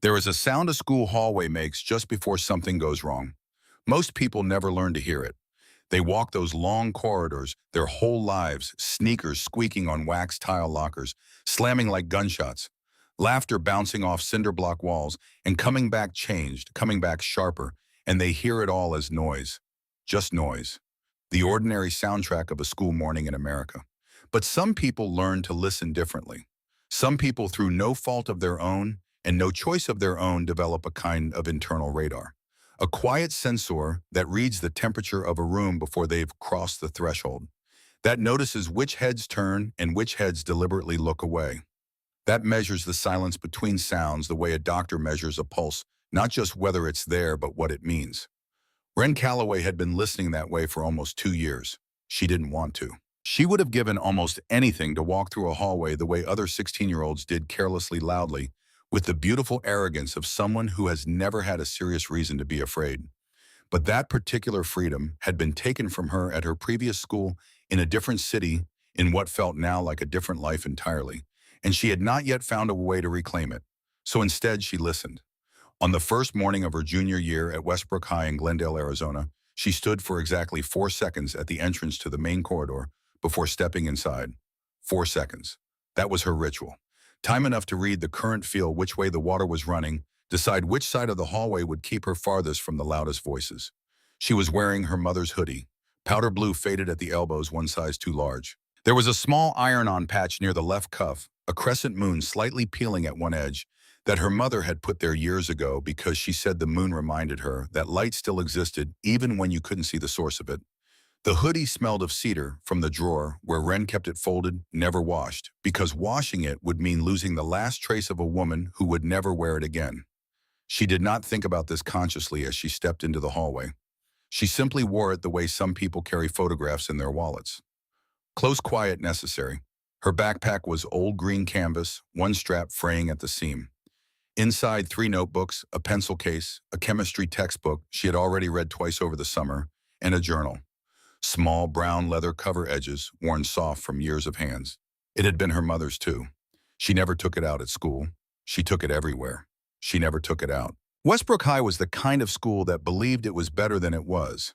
There is a sound a school hallway makes just before something goes wrong. Most people never learn to hear it. They walk those long corridors their whole lives, sneakers squeaking on wax tile lockers, slamming like gunshots, laughter bouncing off cinder block walls, and coming back changed, coming back sharper, and they hear it all as noise. Just noise. The ordinary soundtrack of a school morning in America. But some people learn to listen differently. Some people, through no fault of their own and no choice of their own, develop a kind of internal radar. A quiet sensor that reads the temperature of a room before they've crossed the threshold. That notices which heads turn and which heads deliberately look away. That measures the silence between sounds the way a doctor measures a pulse, not just whether it's there, but what it means. Wren Calloway had been listening that way for almost 2 years. She didn't want to. She would have given almost anything to walk through a hallway the way other 16-year-olds did, carelessly, loudly, with the beautiful arrogance of someone who has never had a serious reason to be afraid. But that particular freedom had been taken from her at her previous school in a different city, in what felt now like a different life entirely, and she had not yet found a way to reclaim it. So instead, she listened. On the first morning of her junior year at Westbrook High in Glendale, Arizona, she stood for exactly 4 seconds at the entrance to the main corridor before stepping inside. 4 seconds. That was her ritual. Time enough to read the current, feel which way the water was running, decide which side of the hallway would keep her farthest from the loudest voices. She was wearing her mother's hoodie, powder blue, faded at the elbows, one size too large. There was a small iron-on patch near the left cuff, a crescent moon slightly peeling at one edge, that her mother had put there years ago because she said the moon reminded her that light still existed even when you couldn't see the source of it. The hoodie smelled of cedar from the drawer where Wren kept it folded, never washed, because washing it would mean losing the last trace of a woman who would never wear it again. She did not think about this consciously as she stepped into the hallway. She simply wore it the way some people carry photographs in their wallets. Close, quiet, necessary. Her backpack was old green canvas, one strap fraying at the seam. Inside, 3 notebooks, a pencil case, a chemistry textbook she had already read twice over the summer, and a journal. Small brown leather cover edges, worn soft from years of hands. It had been her mother's too. She never took it out at school. She took it everywhere. She never took it out. Westbrook High was the kind of school that believed it was better than it was.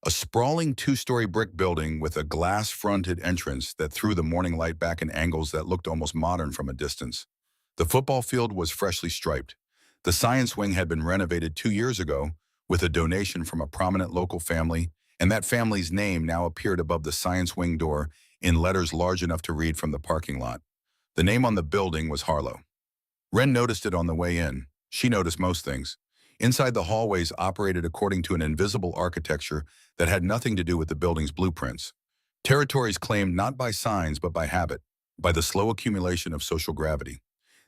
A sprawling 2-story brick building with a glass-fronted entrance that threw the morning light back in angles that looked almost modern from a distance. The football field was freshly striped. The science wing had been renovated 2 years ago with a donation from a prominent local family, and that family's name now appeared above the science wing door in letters large enough to read from the parking lot. The name on the building was Harlow. Wren noticed it on the way in. She noticed most things. Inside, the hallways operated according to an invisible architecture that had nothing to do with the building's blueprints. Territories claimed not by signs but by habit, by the slow accumulation of social gravity.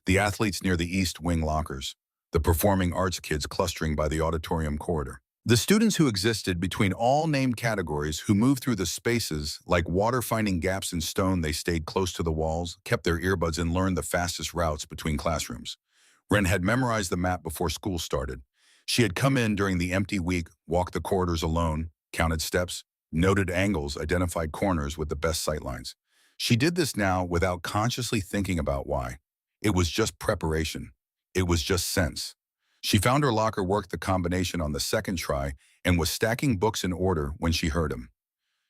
The athletes near the east wing lockers, the performing arts kids clustering by the auditorium corridor. The students who existed between all named categories, who moved through the spaces like water finding gaps in stone. They stayed close to the walls, kept their earbuds, and learned the fastest routes between classrooms. Wren had memorized the map before school started. She had come in during the empty week, walked the corridors alone, counted steps, noted angles, identified corners with the best sightlines. She did this now without consciously thinking about why. It was just preparation. It was just sense. She found her locker, worked the combination on the second try, and was stacking books in order when she heard him.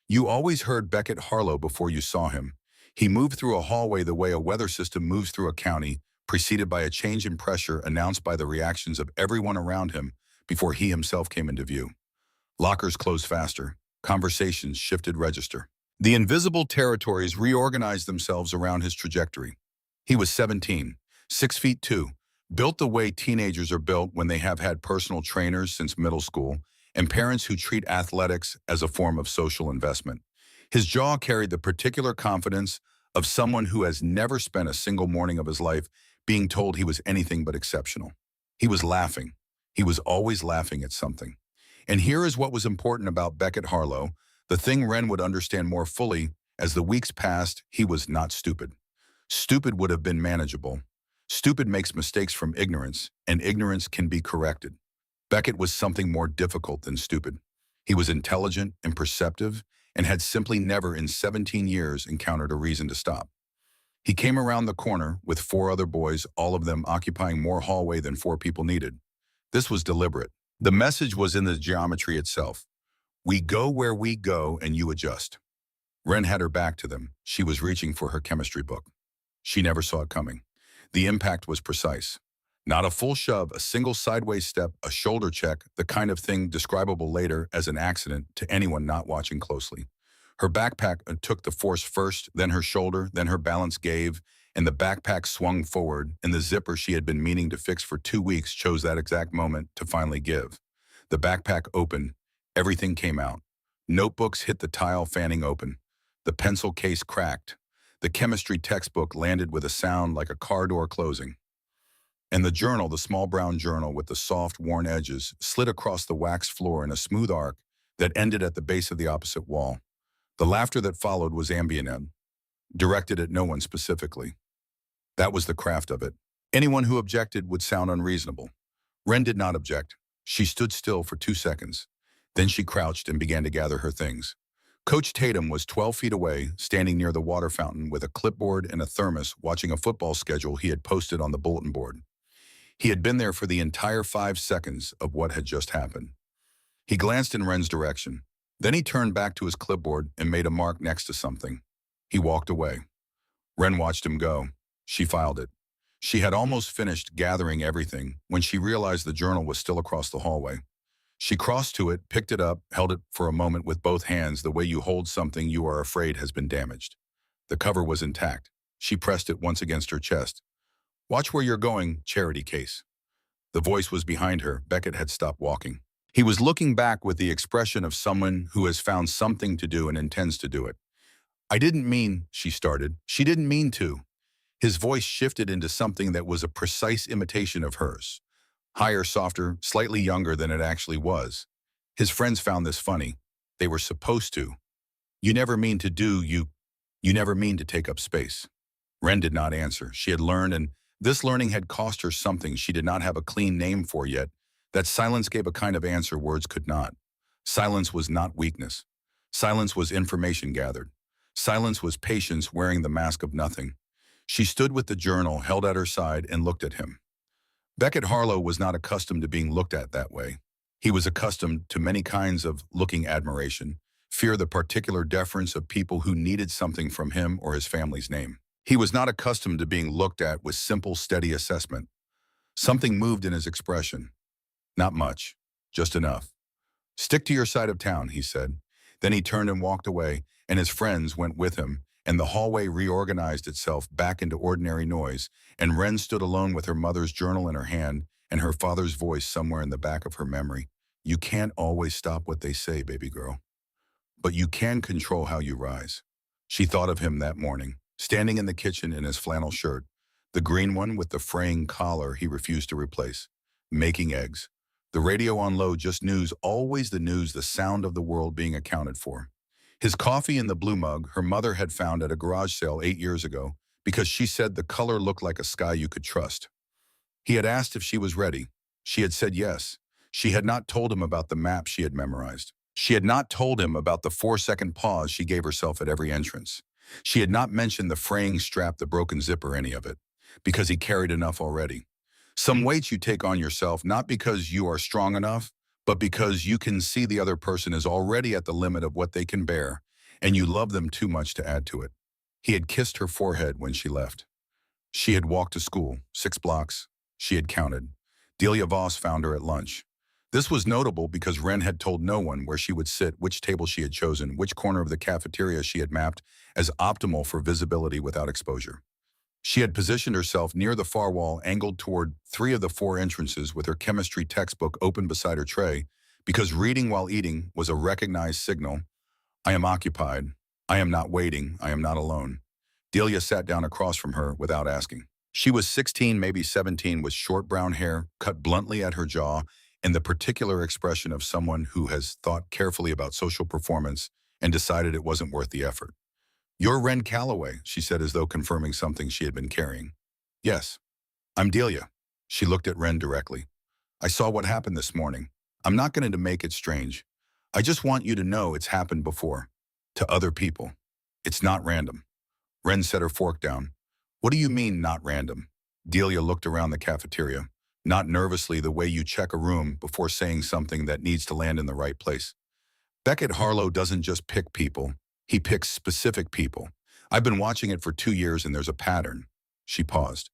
You always heard Beckett Harlow before you saw him. He moved through a hallway the way a weather system moves through a county, preceded by a change in pressure announced by the reactions of everyone around him before he himself came into view. Lockers closed faster. Conversations shifted register. The invisible territories reorganized themselves around his trajectory. He was 17, 6'2", built the way teenagers are built when they have had personal trainers since middle school, and parents who treat athletics as a form of social investment. His jaw carried the particular confidence of someone who has never spent a single morning of his life being told he was anything but exceptional. He was laughing. He was always laughing at something. And here is what was important about Beckett Harlow, the thing Wren would understand more fully as the weeks passed. He was not stupid. Stupid would have been manageable. Stupid makes mistakes from ignorance, and ignorance can be corrected. Beckett was something more difficult than stupid. He was intelligent and perceptive, and had simply never in 17 years encountered a reason to stop. He came around the corner with 4 other boys, all of them occupying more hallway than 4 people needed. This was deliberate. The message was in the geometry itself. We go where we go and you adjust. Ren had her back to them. She was reaching for her chemistry book. She never saw it coming. The impact was precise. Not a full shove, a single sideways step, a shoulder check, the kind of thing describable later as an accident to anyone not watching closely. Her backpack took the force first, then her shoulder, then her balance gave, and the backpack swung forward, and the zipper she had been meaning to fix for 2 weeks chose that exact moment to finally give. The backpack opened. Everything came out. Notebooks hit the tile, fanning open. The pencil case cracked. The chemistry textbook landed with a sound like a car door closing. And the journal, the small brown journal with the soft, worn edges, slid across the waxed floor in a smooth arc that ended at the base of the opposite wall. The laughter that followed was ambient, directed at no one specifically. That was the craft of it. Anyone who objected would sound unreasonable. Ren did not object. She stood still for 2 seconds. Then she crouched and began to gather her things. Coach Tatum was 12 feet away, standing near the water fountain with a clipboard and a thermos, watching a football schedule he had posted on the bulletin board. He had been there for the entire 5 seconds of what had just happened. He glanced in Ren's direction. Then he turned back to his clipboard and made a mark next to something. He walked away. Ren watched him go. She filed it. She had almost finished gathering everything when she realized the journal was still across the hallway. She crossed to it, picked it up, held it for a moment with both hands the way you hold something you are afraid has been damaged. The cover was intact. She pressed it once against her chest. Watch where you're going, charity case. The voice was behind her. Beckett had stopped walking. He was looking back with the expression of someone who has found something to do and intends to do it. I didn't mean, she started. She didn't mean to. His voice shifted into something that was a precise imitation of hers. Higher, softer, slightly younger than it actually was. His friends found this funny. They were supposed to. You never mean to do, you never mean to take up space. Ren did not answer. She had learned, and this learning had cost her something she did not have a clean name for yet. That silence gave a kind of answer words could not. Silence was not weakness. Silence was information gathered. Silence was patience wearing the mask of nothing. She stood with the journal held at her side and looked at him. Beckett Harlow was not accustomed to being looked at that way. He was accustomed to many kinds of looking admiration, fear the particular deference of people who needed something from him or his family's name. He was not accustomed to being looked at with simple, steady assessment. Something moved in his expression. Not much, just enough. Stick to your side of town, he said. Then he turned and walked away, and his friends went with him, and the hallway reorganized itself back into ordinary noise, and Ren stood alone with her mother's journal in her hand and her father's voice somewhere in the back of her memory. You can't always stop what they say, baby girl. But you can control how you rise. She thought of him that morning, standing in the kitchen in his flannel shirt, the green one with the fraying collar he refused to replace, making eggs. The radio on low, just news, always the news, the sound of the world being accounted for. His coffee in the blue mug her mother had found at a garage sale 8 years ago because she said the color looked like a sky you could trust. He had asked if she was ready. She had said yes. She had not told him about the map she had memorized. She had not told him about the 4-second pause she gave herself at every entrance. She had not mentioned the fraying strap, the broken zipper, any of it, because he carried enough already. Some weights you take on yourself, not because you are strong enough, but because you can see the other person is already at the limit of what they can bear, and you love them too much to add to it. He had kissed her forehead when she left. She had walked to school, 6 blocks. She had counted. Delia Voss found her at lunch. This was notable because Ren had told no one where she would sit, which table she had chosen, which corner of the cafeteria she had mapped as optimal for visibility without exposure. She had positioned herself near the far wall, angled toward 3 of the 4 entrances with her chemistry textbook open beside her tray, because reading while eating was a recognized signal. I am occupied. I am not waiting. I am not alone. Delia sat down across from her without asking. She was 16, maybe 17, with short brown hair, cut bluntly at her jaw, and the particular expression of someone who has thought carefully about social performance and decided it wasn't worth the effort. You're Ren Calloway, she said as though confirming something she had been carrying. Yes, I'm Delia. She looked at Ren directly. I saw what happened this morning. I'm not going to make it strange. I just want you to know it's happened before. To other people. It's not random. Ren set her fork down. What do you mean, not random? Delia looked around the cafeteria, not nervously the way you check a room before saying something that needs to land in the right place. Beckett Harlow doesn't just pick people, he picks specific people. I've been watching it for 2 years and there's a pattern. She paused.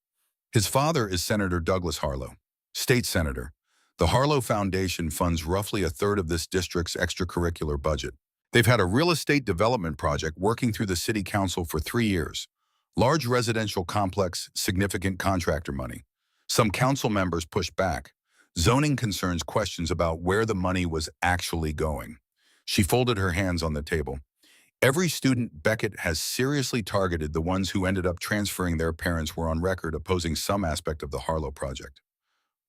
His father is Senator Douglas Harlow, state senator. The Harlow Foundation funds roughly a third of this district's extracurricular budget. They've had a real estate development project working through the city council for 3 years. Large residential complex, significant contractor money. Some council members pushed back. Zoning concerns questions about where the money was actually going. She folded her hands on the table. Every student Beckett has seriously targeted, the ones who ended up transferring their parents were on record opposing some aspect of the Harlow project.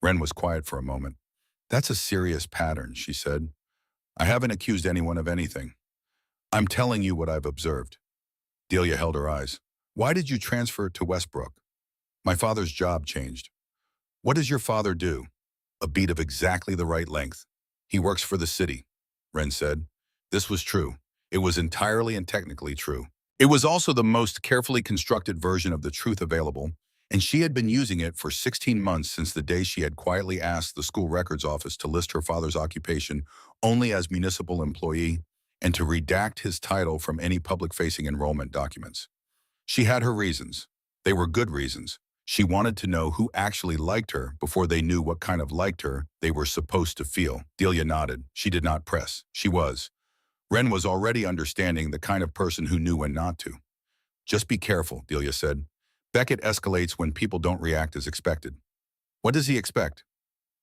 Wren was quiet for a moment. That's a serious pattern, she said. I haven't accused anyone of anything. I'm telling you what I've observed. Delia held her eyes. Why did you transfer to Westbrook? My father's job changed. What does your father do? A beat of exactly the right length. He works for the city, Wren said. This was true. It was entirely and technically true. It was also the most carefully constructed version of the truth available, and she had been using it for 16 months since the day she had quietly asked the school records office to list her father's occupation only as municipal employee and to redact his title from any public-facing enrollment documents. She had her reasons. They were good reasons. She wanted to know who actually liked her before they knew what kind of liked her they were supposed to feel. Delia nodded. She did not press. She was. Wren was already understanding the kind of person who knew when not to. Just be careful, Delia said. Beckett escalates when people don't react as expected. What does he expect?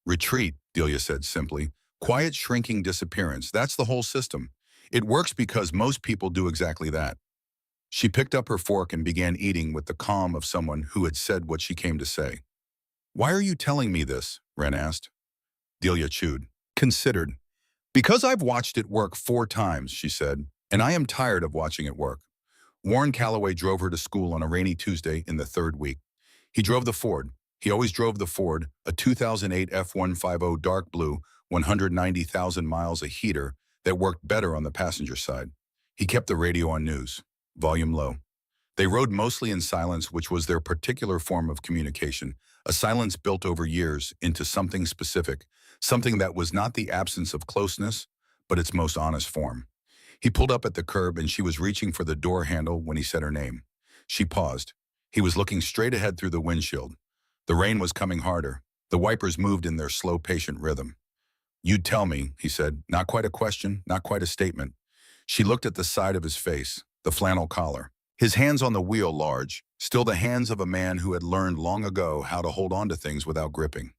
Retreat, Delia said simply. Quiet, shrinking disappearance. That's the whole system. It works because most people do exactly that. She picked up her fork and began eating with the calm of someone who had said what she came to say. Why are you telling me this? Wren asked. Delia chewed. Considered. Because I've watched it work 4 times, she said, and I am tired of watching it work. Warren Calloway drove her to school on a rainy Tuesday in the 3rd week. He drove the Ford. He always drove the Ford, a 2008 F-150 dark blue, 190,000 miles a heater that worked better on the passenger side. He kept the radio on news, volume low. They rode mostly in silence, which was their particular form of communication, a silence built over years into something specific, something that was not the absence of closeness, but its most honest form. He pulled up at the curb and she was reaching for the door handle when he said her name. She paused. He was looking straight ahead through the windshield. The rain was coming harder. The wipers moved in their slow, patient rhythm. You'd tell me, he said, not quite a question, not quite a statement. She looked at the side of his face, the flannel collar. His hands on the wheel large, still the hands of a man who had learned long ago how to hold on to things without gripping.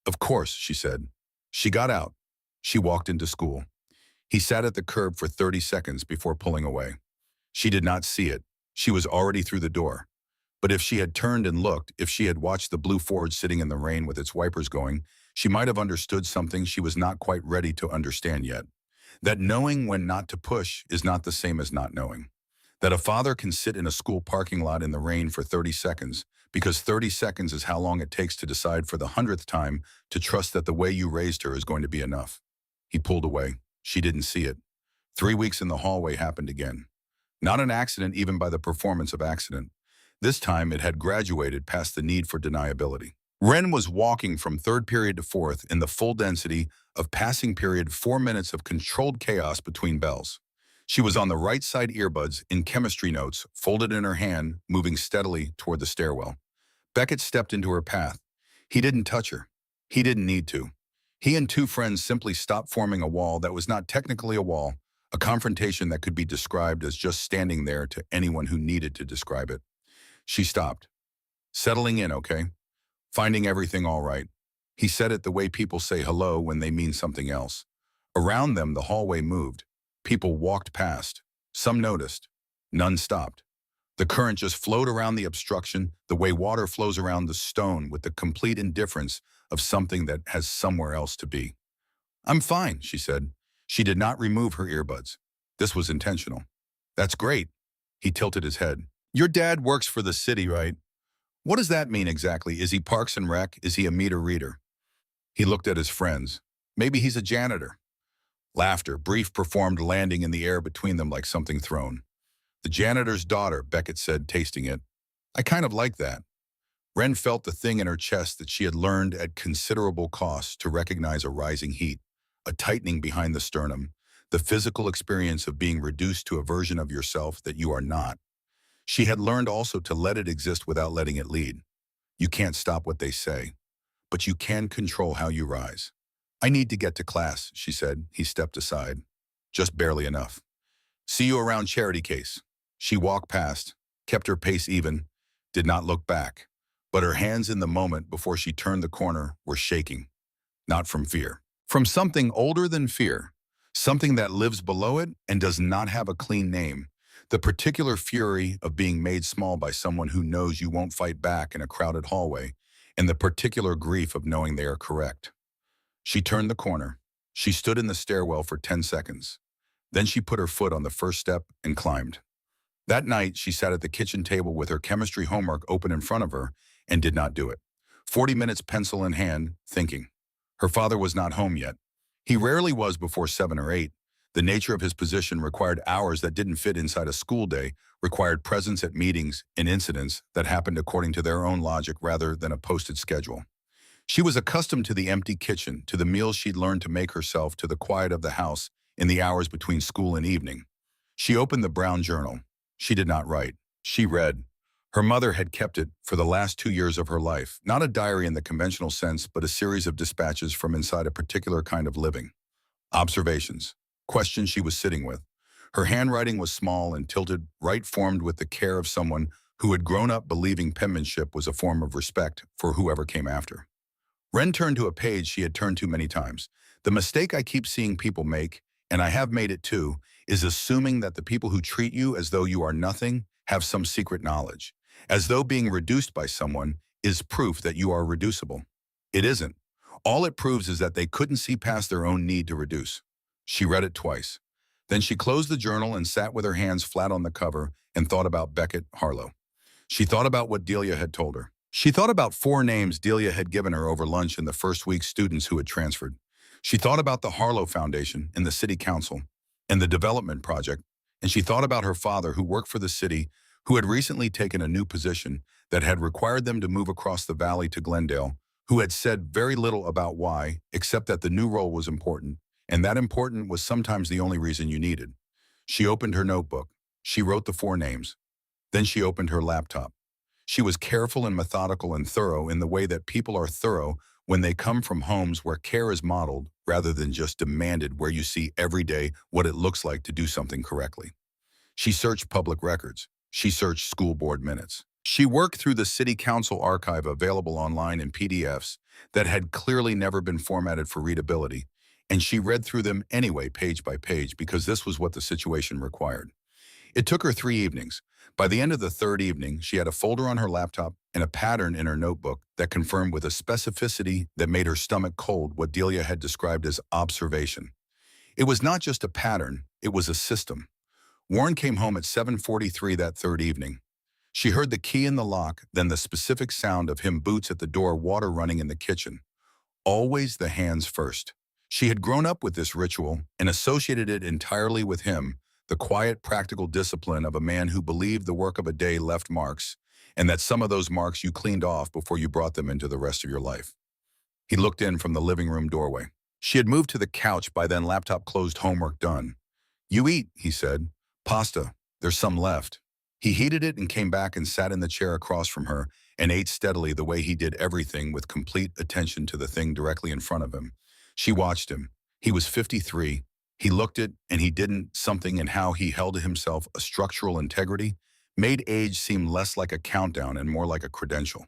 Of course, she said. She got out. She walked into school. He sat at the curb for 30 seconds before pulling away. She did not see it. She was already through the door. But if she had turned and looked, if she had watched the blue Ford sitting in the rain with its wipers going, she might have understood something she was not quite ready to understand yet. That knowing when not to push is not the same as not knowing. That a father can sit in a school parking lot in the rain for 30 seconds, because 30 seconds is how long it takes to decide for the 100th time to trust that the way you raised her is going to be enough. He pulled away. She didn't see it. 3 weeks in the hallway happened again. Not an accident even by the performance of accident. This time it had graduated past the need for deniability. Wren was walking from 3rd period to 4th in the full density of passing period, 4 minutes of controlled chaos between bells. She was on the right side, earbuds in chemistry notes, folded in her hand, moving steadily toward the stairwell. Beckett stepped into her path. He didn't touch her. He didn't need to. He and 2 friends simply stopped forming a wall that was not technically a wall, a confrontation that could be described as just standing there to anyone who needed to describe it. She stopped. Settling in, okay? Finding everything all right. He said it the way people say hello when they mean something else. Around them, the hallway moved. People walked past. Some noticed. None stopped. The current just flowed around the obstruction the way water flows around the stone, with the complete indifference of something that has somewhere else to be. I'm fine, she said. She did not remove her earbuds. This was intentional. That's great. He tilted his head. Your dad works for the city, right? What does that mean exactly? Is he Parks and Rec? Is he a meter reader? He looked at his friends. Maybe he's a janitor. Laughter, brief, performed landing in the air between them like something thrown. The janitor's daughter, Beckett said, tasting it. I kind of like that. Ren felt the thing in her chest that she had learned at considerable cost to recognize: a rising heat, a tightening behind the sternum, the physical experience of being reduced to a version of yourself that you are not. She had learned also to let it exist without letting it lead. You can't stop what they say, but you can control how you rise. I need to get to class, she said. He stepped aside. Just barely enough. See you around Charity Case. She walked past, kept her pace even, did not look back. But her hands in the moment before she turned the corner were shaking. Not from fear. From something older than fear. Something that lives below it and does not have a clean name. The particular fury of being made small by someone who knows you won't fight back in a crowded hallway, and the particular grief of knowing they are correct. She turned the corner. She stood in the stairwell for 10 seconds. Then she put her foot on the first step and climbed. That night, she sat at the kitchen table with her chemistry homework open in front of her and did not do it. 40 minutes pencil in hand, thinking. Her father was not home yet. He rarely was before 7 or 8. The nature of his position required hours that didn't fit inside a school day, required presence at meetings and incidents that happened according to their own logic rather than a posted schedule. She was accustomed to the empty kitchen, to the meals she'd learned to make herself, to the quiet of the house in the hours between school and evening. She opened the brown journal. She did not write. She read. Her mother had kept it for the last 2 years of her life, not a diary in the conventional sense, but a series of dispatches from inside a particular kind of living. Observations. Questions she was sitting with. Her handwriting was small and tilted, right formed with the care of someone who had grown up believing penmanship was a form of respect for whoever came after. Ren turned to a page she had turned to many times. The mistake I keep seeing people make, and I have made it too, is assuming that the people who treat you as though you are nothing have some secret knowledge, as though being reduced by someone is proof that you are reducible. It isn't. All it proves is that they couldn't see past their own need to reduce. She read it twice. Then she closed the journal and sat with her hands flat on the cover and thought about Beckett Harlow. She thought about what Delia had told her. She thought about 4 names Delia had given her over lunch in the first week, students who had transferred. She thought about the Harlow Foundation and the City Council and the Development Project, and she thought about her father who worked for the city, who had recently taken a new position that had required them to move across the valley to Glendale, who had said very little about why, except that the new role was important, and that important was sometimes the only reason you needed. She opened her notebook. She wrote the 4 names. Then she opened her laptop. She was careful and methodical and thorough in the way that people are thorough when they come from homes where care is modeled rather than just demanded, where you see every day what it looks like to do something correctly. She searched public records. She searched school board minutes. She worked through the city council archive available online in PDFs that had clearly never been formatted for readability, and she read through them anyway, page by page, because this was what the situation required. It took her 3 evenings. By the end of the 3rd evening, she had a folder on her laptop and a pattern in her notebook that confirmed with a specificity that made her stomach cold what Delia had described as observation. It was not just a pattern, it was a system. Warren came home at 7:43 that 3rd evening. She heard the key in the lock, then the specific sound of him boots at the door, water running in the kitchen. Always the hands first. She had grown up with this ritual and associated it entirely with him, the quiet, practical discipline of a man who believed the work of a day left marks, and that some of those marks you cleaned off before you brought them into the rest of your life. He looked in from the living room doorway. She had moved to the couch by then, laptop closed, homework done. You eat, he said. Pasta. There's some left. He heated it and came back and sat in the chair across from her and ate steadily, the way he did everything, with complete attention to the thing directly in front of him. She watched him. He was 53. He looked it, and he didn't. Something in how he held himself, a structural integrity, made age seem less like a countdown and more like a credential.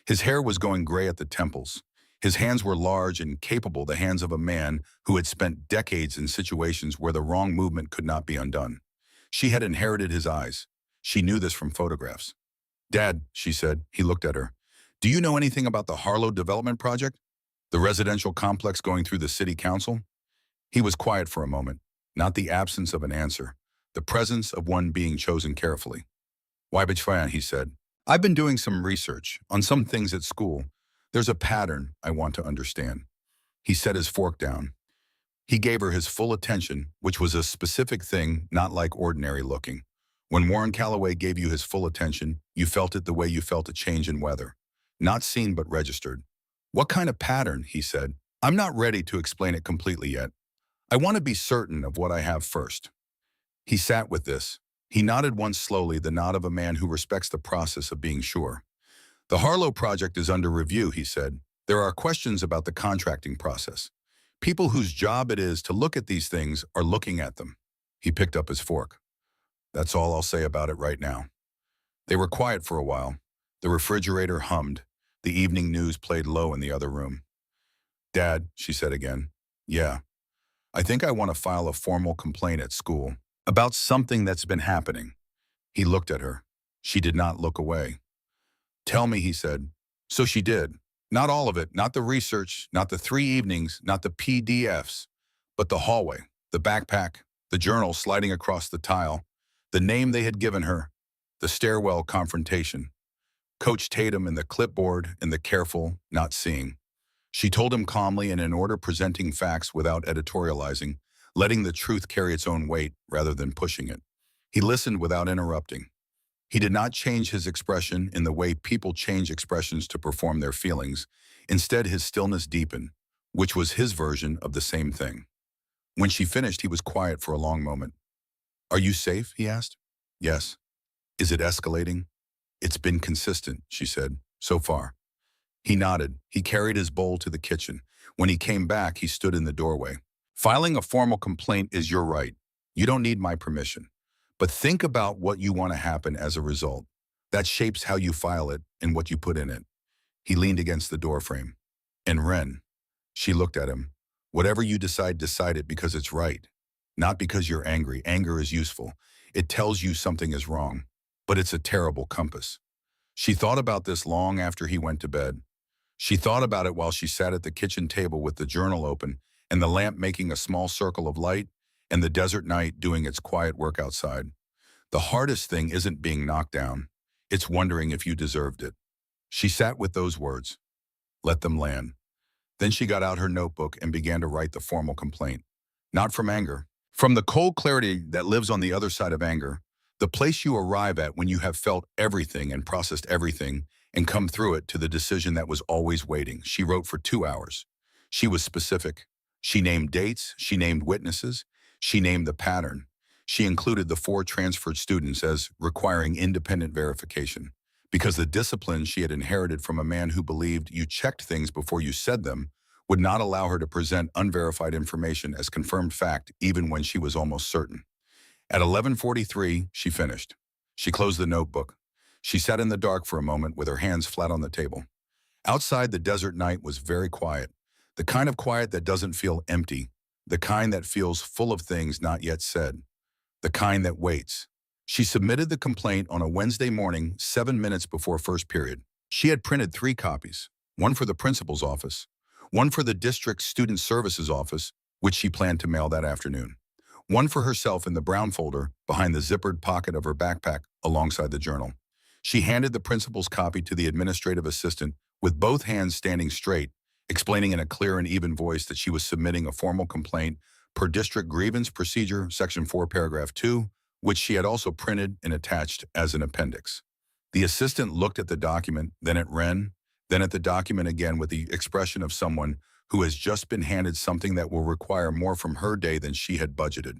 His hair was going gray at the temples. His hands were large and capable, the hands of a man who had spent decades in situations where the wrong movement could not be undone. She had inherited his eyes. She knew this from photographs. Dad, she said. He looked at her. Do you know anything about the Harlow Development Project? The residential complex going through the city council? He was quiet for a moment, not the absence of an answer, the presence of one being chosen carefully. Why, Bichwayan, he said. I've been doing some research on some things at school. There's a pattern I want to understand. He set his fork down. He gave her his full attention, which was a specific thing, not like ordinary looking. When Warren Calloway gave you his full attention, you felt it the way you felt a change in weather. Not seen but registered. What kind of pattern, he said. I'm not ready to explain it completely yet. I want to be certain of what I have first. He sat with this. He nodded once slowly, the nod of a man who respects the process of being sure. The Harlow project is under review, he said. There are questions about the contracting process. People whose job it is to look at these things are looking at them. He picked up his fork. That's all I'll say about it right now. They were quiet for a while. The refrigerator hummed. The evening news played low in the other room. Dad, she said again. Yeah. I think I want to file a formal complaint at school about something that's been happening. He looked at her. She did not look away. Tell me, he said. So she did. Not all of it, not the research, not the 3 evenings, not the PDFs, but the hallway, the backpack, the journal sliding across the tile, the name they had given her, the stairwell confrontation, Coach Tatum and the clipboard and the careful not seeing. She told him calmly and in order, presenting facts without editorializing, letting the truth carry its own weight rather than pushing it. He listened without interrupting. He did not change his expression in the way people change expressions to perform their feelings. Instead, his stillness deepened, which was his version of the same thing. When she finished, he was quiet for a long moment. Are you safe? He asked. Yes. Is it escalating? It's been consistent, she said, so far. He nodded. He carried his bowl to the kitchen. When he came back, he stood in the doorway. Filing a formal complaint is your right. You don't need my permission. But think about what you want to happen as a result. That shapes how you file it and what you put in it. He leaned against the doorframe. And Ren, she looked at him. Whatever you decide it because it's right. Not because you're angry. Anger is useful. It tells you something is wrong. But it's a terrible compass. She thought about this long after he went to bed. She thought about it while she sat at the kitchen table with the journal open and the lamp making a small circle of light and the desert night doing its quiet work outside. The hardest thing isn't being knocked down. It's wondering if you deserved it. She sat with those words. Let them land. Then she got out her notebook and began to write the formal complaint. Not from anger. From the cold clarity that lives on the other side of anger, the place you arrive at when you have felt everything and processed everything and come through it to the decision that was always waiting. She wrote for 2 hours. She was specific. She named dates. She named witnesses. She named the pattern. She included the 4 transferred students as requiring independent verification because the discipline she had inherited from a man who believed you checked things before you said them would not allow her to present unverified information as confirmed fact even when she was almost certain. At 11:43, she finished. She closed the notebook. She sat in the dark for a moment with her hands flat on the table. Outside, the desert night was very quiet, the kind of quiet that doesn't feel empty, the kind that feels full of things not yet said, the kind that waits. She submitted the complaint on a Wednesday morning, 7 minutes before first period. She had printed 3 copies, one for the principal's office, one for the district student services office, which she planned to mail that afternoon, one for herself in the brown folder behind the zippered pocket of her backpack alongside the journal. She handed the principal's copy to the administrative assistant with both hands standing straight, explaining in a clear and even voice that she was submitting a formal complaint per District Grievance Procedure, Section 4, Paragraph 2, which she had also printed and attached as an appendix. The assistant looked at the document, then at Ren, then at the document again with the expression of someone who has just been handed something that will require more from her day than she had budgeted.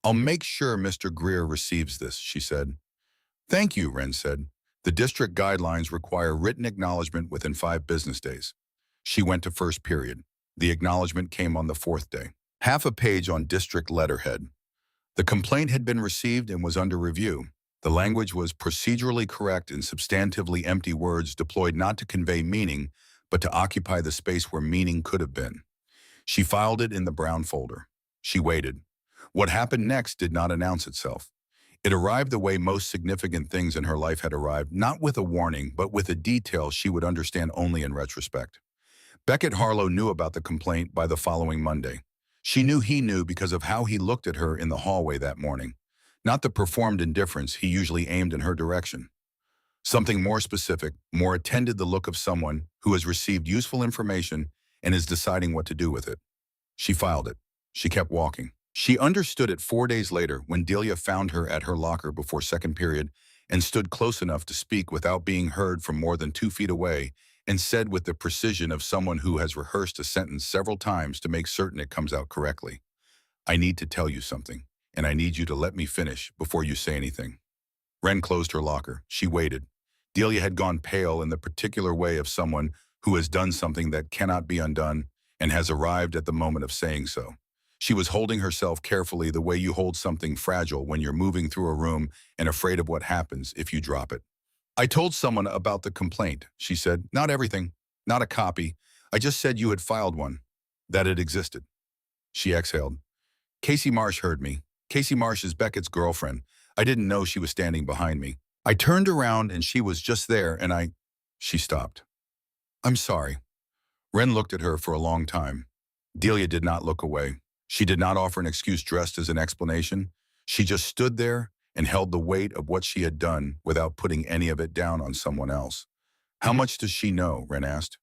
I'll make sure Mr. Greer receives this, she said. Thank you, Ren said. The district guidelines require written acknowledgement within 5 business days. She went to first period. The acknowledgement came on the 4th day. Half a page on district letterhead. The complaint had been received and was under review. The language was procedurally correct and substantively empty words deployed not to convey meaning, but to occupy the space where meaning could have been. She filed it in the brown folder. She waited. What happened next did not announce itself. It arrived the way most significant things in her life had arrived, not with a warning, but with a detail she would understand only in retrospect. Beckett Harlow knew about the complaint by the following Monday. She knew he knew because of how he looked at her in the hallway that morning, not the performed indifference he usually aimed in her direction. Something more specific, more attended the look of someone who has received useful information and is deciding what to do with it. She filed it. She kept walking. She understood it 4 days later when Delia found her at her locker before second period and stood close enough to speak without being heard from more than 2 feet away and said with the precision of someone who has rehearsed a sentence several times to make certain it comes out correctly. I need to tell you something, and I need you to let me finish before you say anything. Wren closed her locker. She waited. Delia had gone pale in the particular way of someone who has done something that cannot be undone and has arrived at the moment of saying so. She was holding herself carefully the way you hold something fragile when you're moving through a room and afraid of what happens if you drop it. I told someone about the complaint, she said. Not everything, not a copy. I just said you had filed one, that it existed. She exhaled. Casey Marsh heard me. Casey Marsh is Beckett's girlfriend. I didn't know she was standing behind me. I turned around and she was just there and She stopped. I'm sorry. Wren looked at her for a long time. Delia did not look away. She did not offer an excuse dressed as an explanation. She just stood there and held the weight of what she had done without putting any of it down on someone else. How much does she know? Wren asked.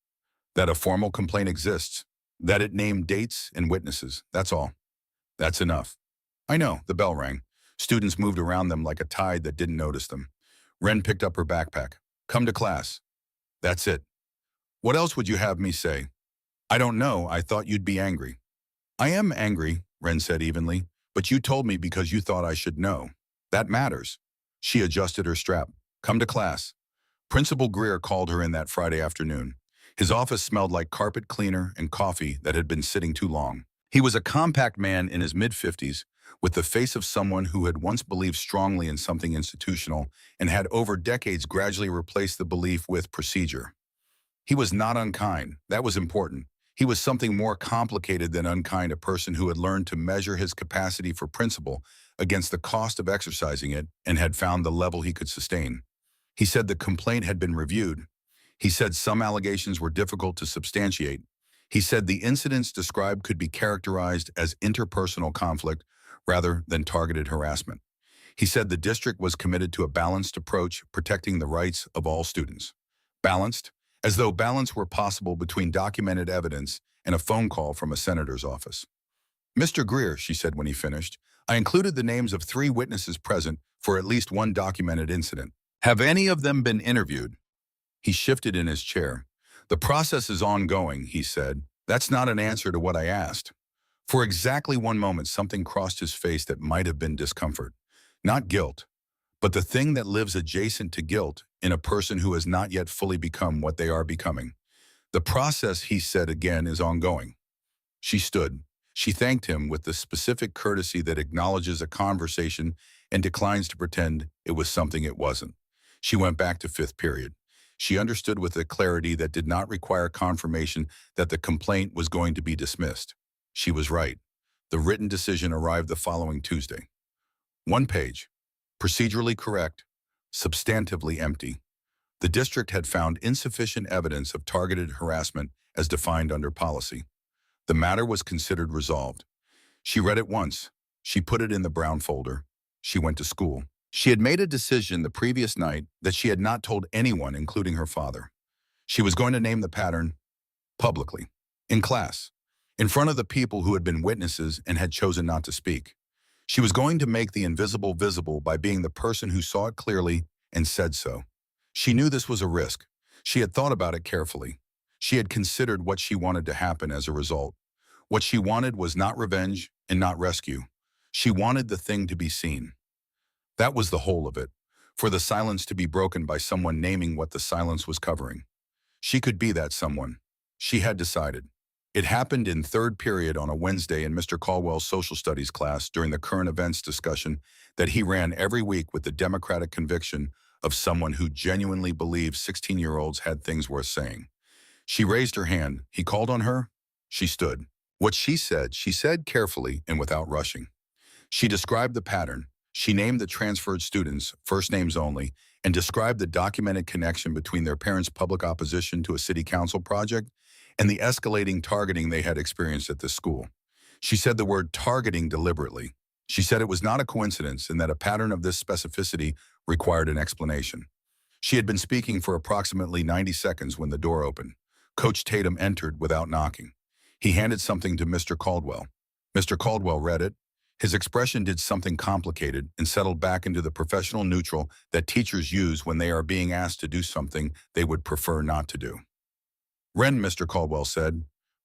That a formal complaint exists. That it named dates and witnesses. That's all. That's enough. I know, the bell rang. Students moved around them like a tide that didn't notice them. Wren picked up her backpack. Come to class. That's it. What else would you have me say? I don't know. I thought you'd be angry. I am angry, Wren said evenly, but you told me because you thought I should know. That matters. She adjusted her strap. Come to class. Principal Greer called her in that Friday afternoon. His office smelled like carpet cleaner and coffee that had been sitting too long. He was a compact man in his mid-50s, with the face of someone who had once believed strongly in something institutional and had over decades gradually replaced the belief with procedure. He was not unkind. That was important. He was something more complicated than unkind, a person who had learned to measure his capacity for principle against the cost of exercising it and had found the level he could sustain. He said the complaint had been reviewed. He said some allegations were difficult to substantiate. He said the incidents described could be characterized as interpersonal conflict rather than targeted harassment. He said the district was committed to a balanced approach protecting the rights of all students. Balanced, as though balance were possible between documented evidence and a phone call from a senator's office. Mr. Greer, she said when he finished, I included the names of 3 witnesses present for at least one documented incident. Have any of them been interviewed? He shifted in his chair. The process is ongoing, he said. That's not an answer to what I asked. For exactly one moment, something crossed his face that might have been discomfort. Not guilt, but the thing that lives adjacent to guilt in a person who has not yet fully become what they are becoming. The process, he said again, is ongoing. She stood. She thanked him with the specific courtesy that acknowledges a conversation and declines to pretend it was something it wasn't. She went back to 5th period. She understood with a clarity that did not require confirmation that the complaint was going to be dismissed. She was right. The written decision arrived the following Tuesday. 1 page. Procedurally correct. Substantively empty. The district had found insufficient evidence of targeted harassment as defined under policy. The matter was considered resolved. She read it once. She put it in the brown folder. She went to school. She had made a decision the previous night that she had not told anyone, including her father. She was going to name the pattern publicly, in class, in front of the people who had been witnesses and had chosen not to speak. She was going to make the invisible visible by being the person who saw it clearly and said so. She knew this was a risk. She had thought about it carefully. She had considered what she wanted to happen as a result. What she wanted was not revenge and not rescue. She wanted the thing to be seen. That was the whole of it, for the silence to be broken by someone naming what the silence was covering. She could be that someone. She had decided. It happened in 3rd period on a Wednesday in Mr. Caldwell's social studies class during the current events discussion that he ran every week with the democratic conviction of someone who genuinely believed 16-year-olds had things worth saying. She raised her hand. He called on her. She stood. What she said carefully and without rushing. She described the pattern. She named the transferred students, first names only, and described the documented connection between their parents' public opposition to a city council project and the escalating targeting they had experienced at this school. She said the word targeting deliberately. She said it was not a coincidence and that a pattern of this specificity required an explanation. She had been speaking for approximately 90 seconds when the door opened. Coach Tatum entered without knocking. He handed something to Mr. Caldwell. Mr. Caldwell read it. His expression did something complicated and settled back into the professional neutral that teachers use when they are being asked to do something they would prefer not to do. "Ren," Mr. Caldwell said,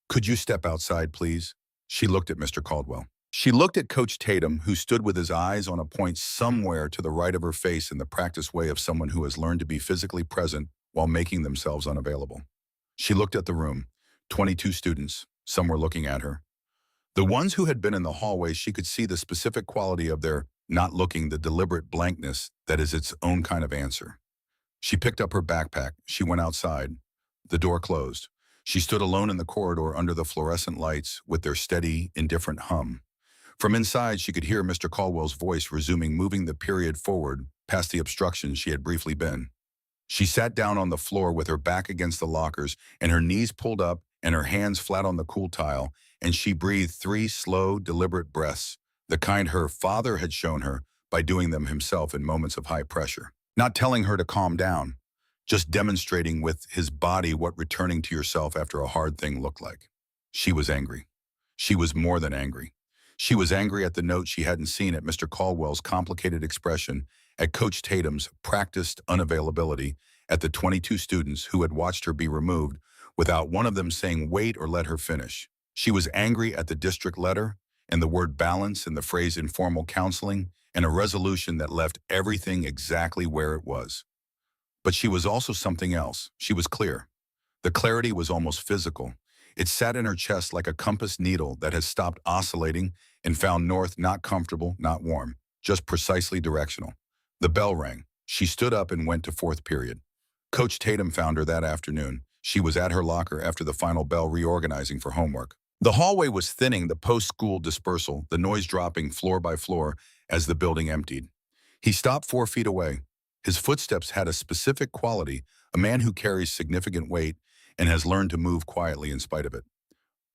"could you step outside, please?" She looked at Mr. Caldwell. She looked at Coach Tatum, who stood with his eyes on a point somewhere to the right of her face in the practiced way of someone who has learned to be physically present while making themselves unavailable. She looked at the room. 22 students. Some were looking at her. The ones who had been in the hallway, she could see the specific quality of their not looking, the deliberate blankness that is its own kind of answer. She picked up her backpack. She went outside. The door closed. She stood alone in the corridor under the fluorescent lights with their steady, indifferent hum. From inside, she could hear Mr. Caldwell's voice resuming, moving the period forward past the obstruction she had briefly been. She sat down on the floor with her back against the lockers and her knees pulled up and her hands flat on the cool tile, and she breathed 3 slow, deliberate breaths, the kind her father had shown her by doing them himself in moments of high pressure. Not telling her to calm down, just demonstrating with his body what returning to yourself after a hard thing looked like. She was angry. She was more than angry. She was angry at the note she hadn't seen, at Mr. Caldwell's complicated expression, at Coach Tatum's practiced unavailability, at the 22 students who had watched her be removed without one of them saying wait or let her finish. She was angry at the district letter and the word balance and the phrase informal counseling and a resolution that left everything exactly where it was. But she was also something else. She was clear. The clarity was almost physical. It sat in her chest like a compass needle that has stopped oscillating and found north, not comfortable, not warm, just precisely directional. The bell rang. She stood up and went to fourth period. Coach Tatum found her that afternoon. She was at her locker after the final bell, reorganizing for homework. The hallway was thinning, the post-school dispersal, the noise dropping floor by floor as the building emptied. He stopped 4 feet away. His footsteps had a specific quality, a man who carries significant weight and has learned to move quietly in spite of it.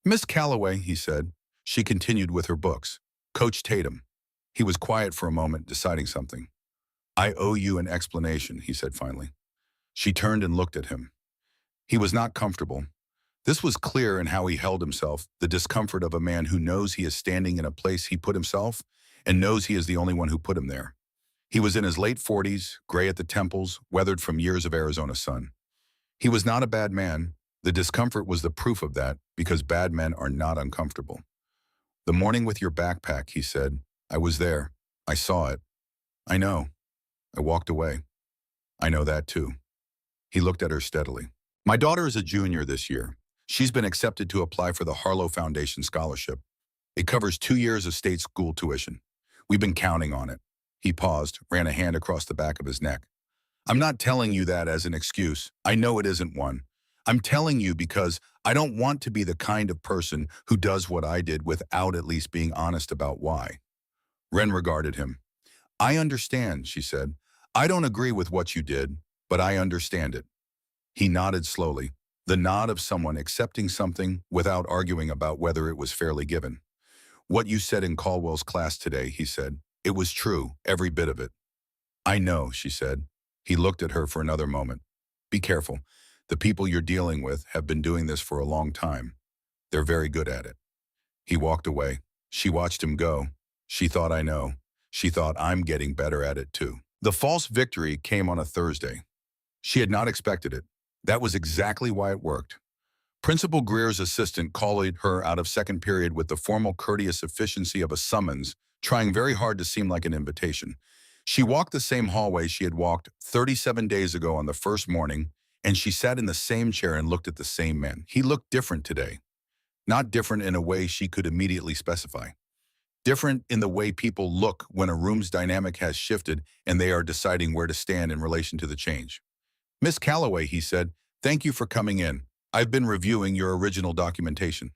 "Miss Calloway," he said. She continued with her books. "Coach Tatum." He was quiet for a moment, deciding something. "I owe you an explanation," he said finally. She turned and looked at him. He was not comfortable. This was clear in how he held himself, the discomfort of a man who knows he is standing in a place he put himself and knows he is the only one who put him there. He was in his late 40s, gray at the temples, weathered from years of Arizona sun. He was not a bad man. The discomfort was the proof of that, because bad men are not uncomfortable. "The morning with your backpack," he said. "I was there. I saw it. I know. I walked away. I know that too." He looked at her steadily. "My daughter is a junior this year. She's been accepted to apply for the Harlow Foundation Scholarship. It covers 2 years of state school tuition. We've been counting on it." He paused, ran a hand across the back of his neck. "I'm not telling you that as an excuse. I know it isn't one. I'm telling you because I don't want to be the kind of person who does what I did without at least being honest about why." Ren regarded him. "I understand," she said. "I don't agree with what you did, but I understand it." He nodded slowly, the nod of someone accepting something without arguing about whether it was fairly given. "What you said in Caldwell's class today," he said. "It was true, every bit of it." "I know," she said. He looked at her for another moment. "Be careful. The people you're dealing with have been doing this for a long time. They're very good at it." He walked away. She watched him go. She thought, "I know." She thought, "I'm getting better at it too." The false victory came on a Thursday. She had not expected it. That was exactly why it worked. Principal Greer's assistant called her out of second period with the formal courteous efficiency of a summons, trying very hard to seem like an invitation. She walked the same hallway she had walked 37 days ago on the first morning, and she sat in the same chair and looked at the same man. He looked different today. Not different in a way she could immediately specify. Different in the way people look when a room's dynamic has shifted and they are deciding where to stand in relation to the change. "Miss Calloway," he said, "thank you for coming in. I've been reviewing your original documentation.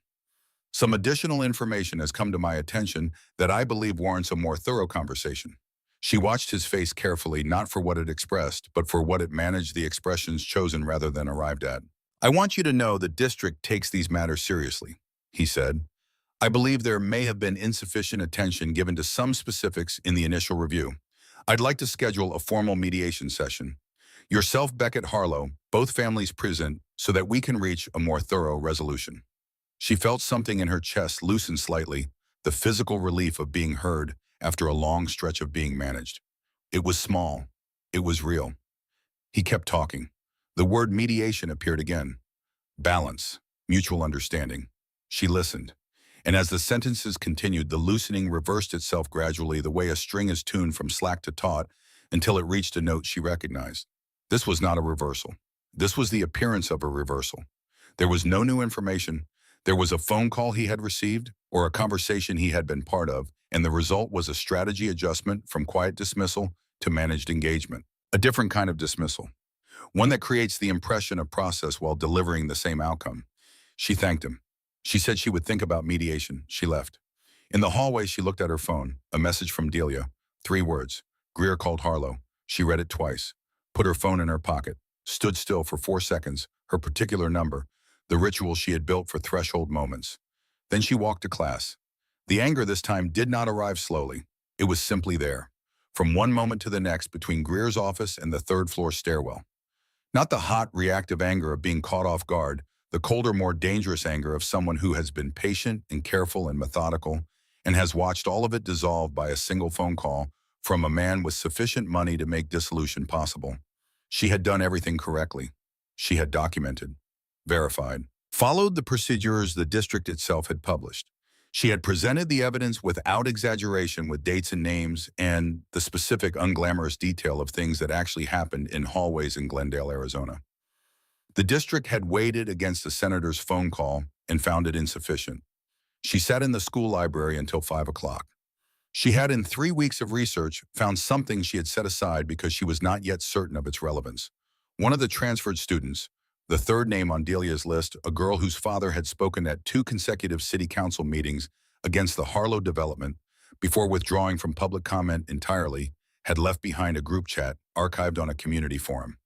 Some additional information has come to my attention that I believe warrants a more thorough conversation." She watched his face carefully, not for what it expressed, but for what it managed, the expressions chosen rather than arrived at. "I want you to know the district takes these matters seriously," he said. "I believe there may have been insufficient attention given to some specifics in the initial review. I'd like to schedule a formal mediation session. Yourself, Beckett, Harlow, both families present, so that we can reach a more thorough resolution." She felt something in her chest loosen slightly, the physical relief of being heard after a long stretch of being managed. It was small. It was real. He kept talking. The word mediation appeared again. Balance, mutual understanding. She listened. And as the sentences continued, the loosening reversed itself gradually the way a string is tuned from slack to taut until it reached a note she recognized. This was not a reversal. This was the appearance of a reversal. There was no new information. There was a phone call he had received or a conversation he had been part of, and the result was a strategy adjustment from quiet dismissal to managed engagement. A different kind of dismissal. One that creates the impression of process while delivering the same outcome. She thanked him. She said she would think about mediation. She left. In the hallway, she looked at her phone. A message from Delia. 3 words. Greer called Harlow. She read it twice. Put her phone in her pocket. Stood still for 4 seconds. Her particular number. The ritual she had built for threshold moments. Then she walked to class. The anger this time did not arrive slowly. It was simply there. From one moment to the next between Greer's office and the 3rd-floor stairwell. Not the hot, reactive anger of being caught off guard, the colder, more dangerous anger of someone who has been patient and careful and methodical and has watched all of it dissolve by a single phone call from a man with sufficient money to make dissolution possible. She had done everything correctly. She had documented, verified, followed the procedures the district itself had published. She had presented the evidence without exaggeration with dates and names and the specific unglamorous detail of things that actually happened in hallways in Glendale, Arizona. The district had weighed against the senator's phone call and found it insufficient. She sat in the school library until 5 o'clock. She had, in 3 weeks of research, found something she had set aside because she was not yet certain of its relevance. One of the transferred students, the 3rd name on Delia's list, a girl whose father had spoken at 2 consecutive city council meetings against the Harlow development before withdrawing from public comment entirely, had left behind a group chat archived on a community forum.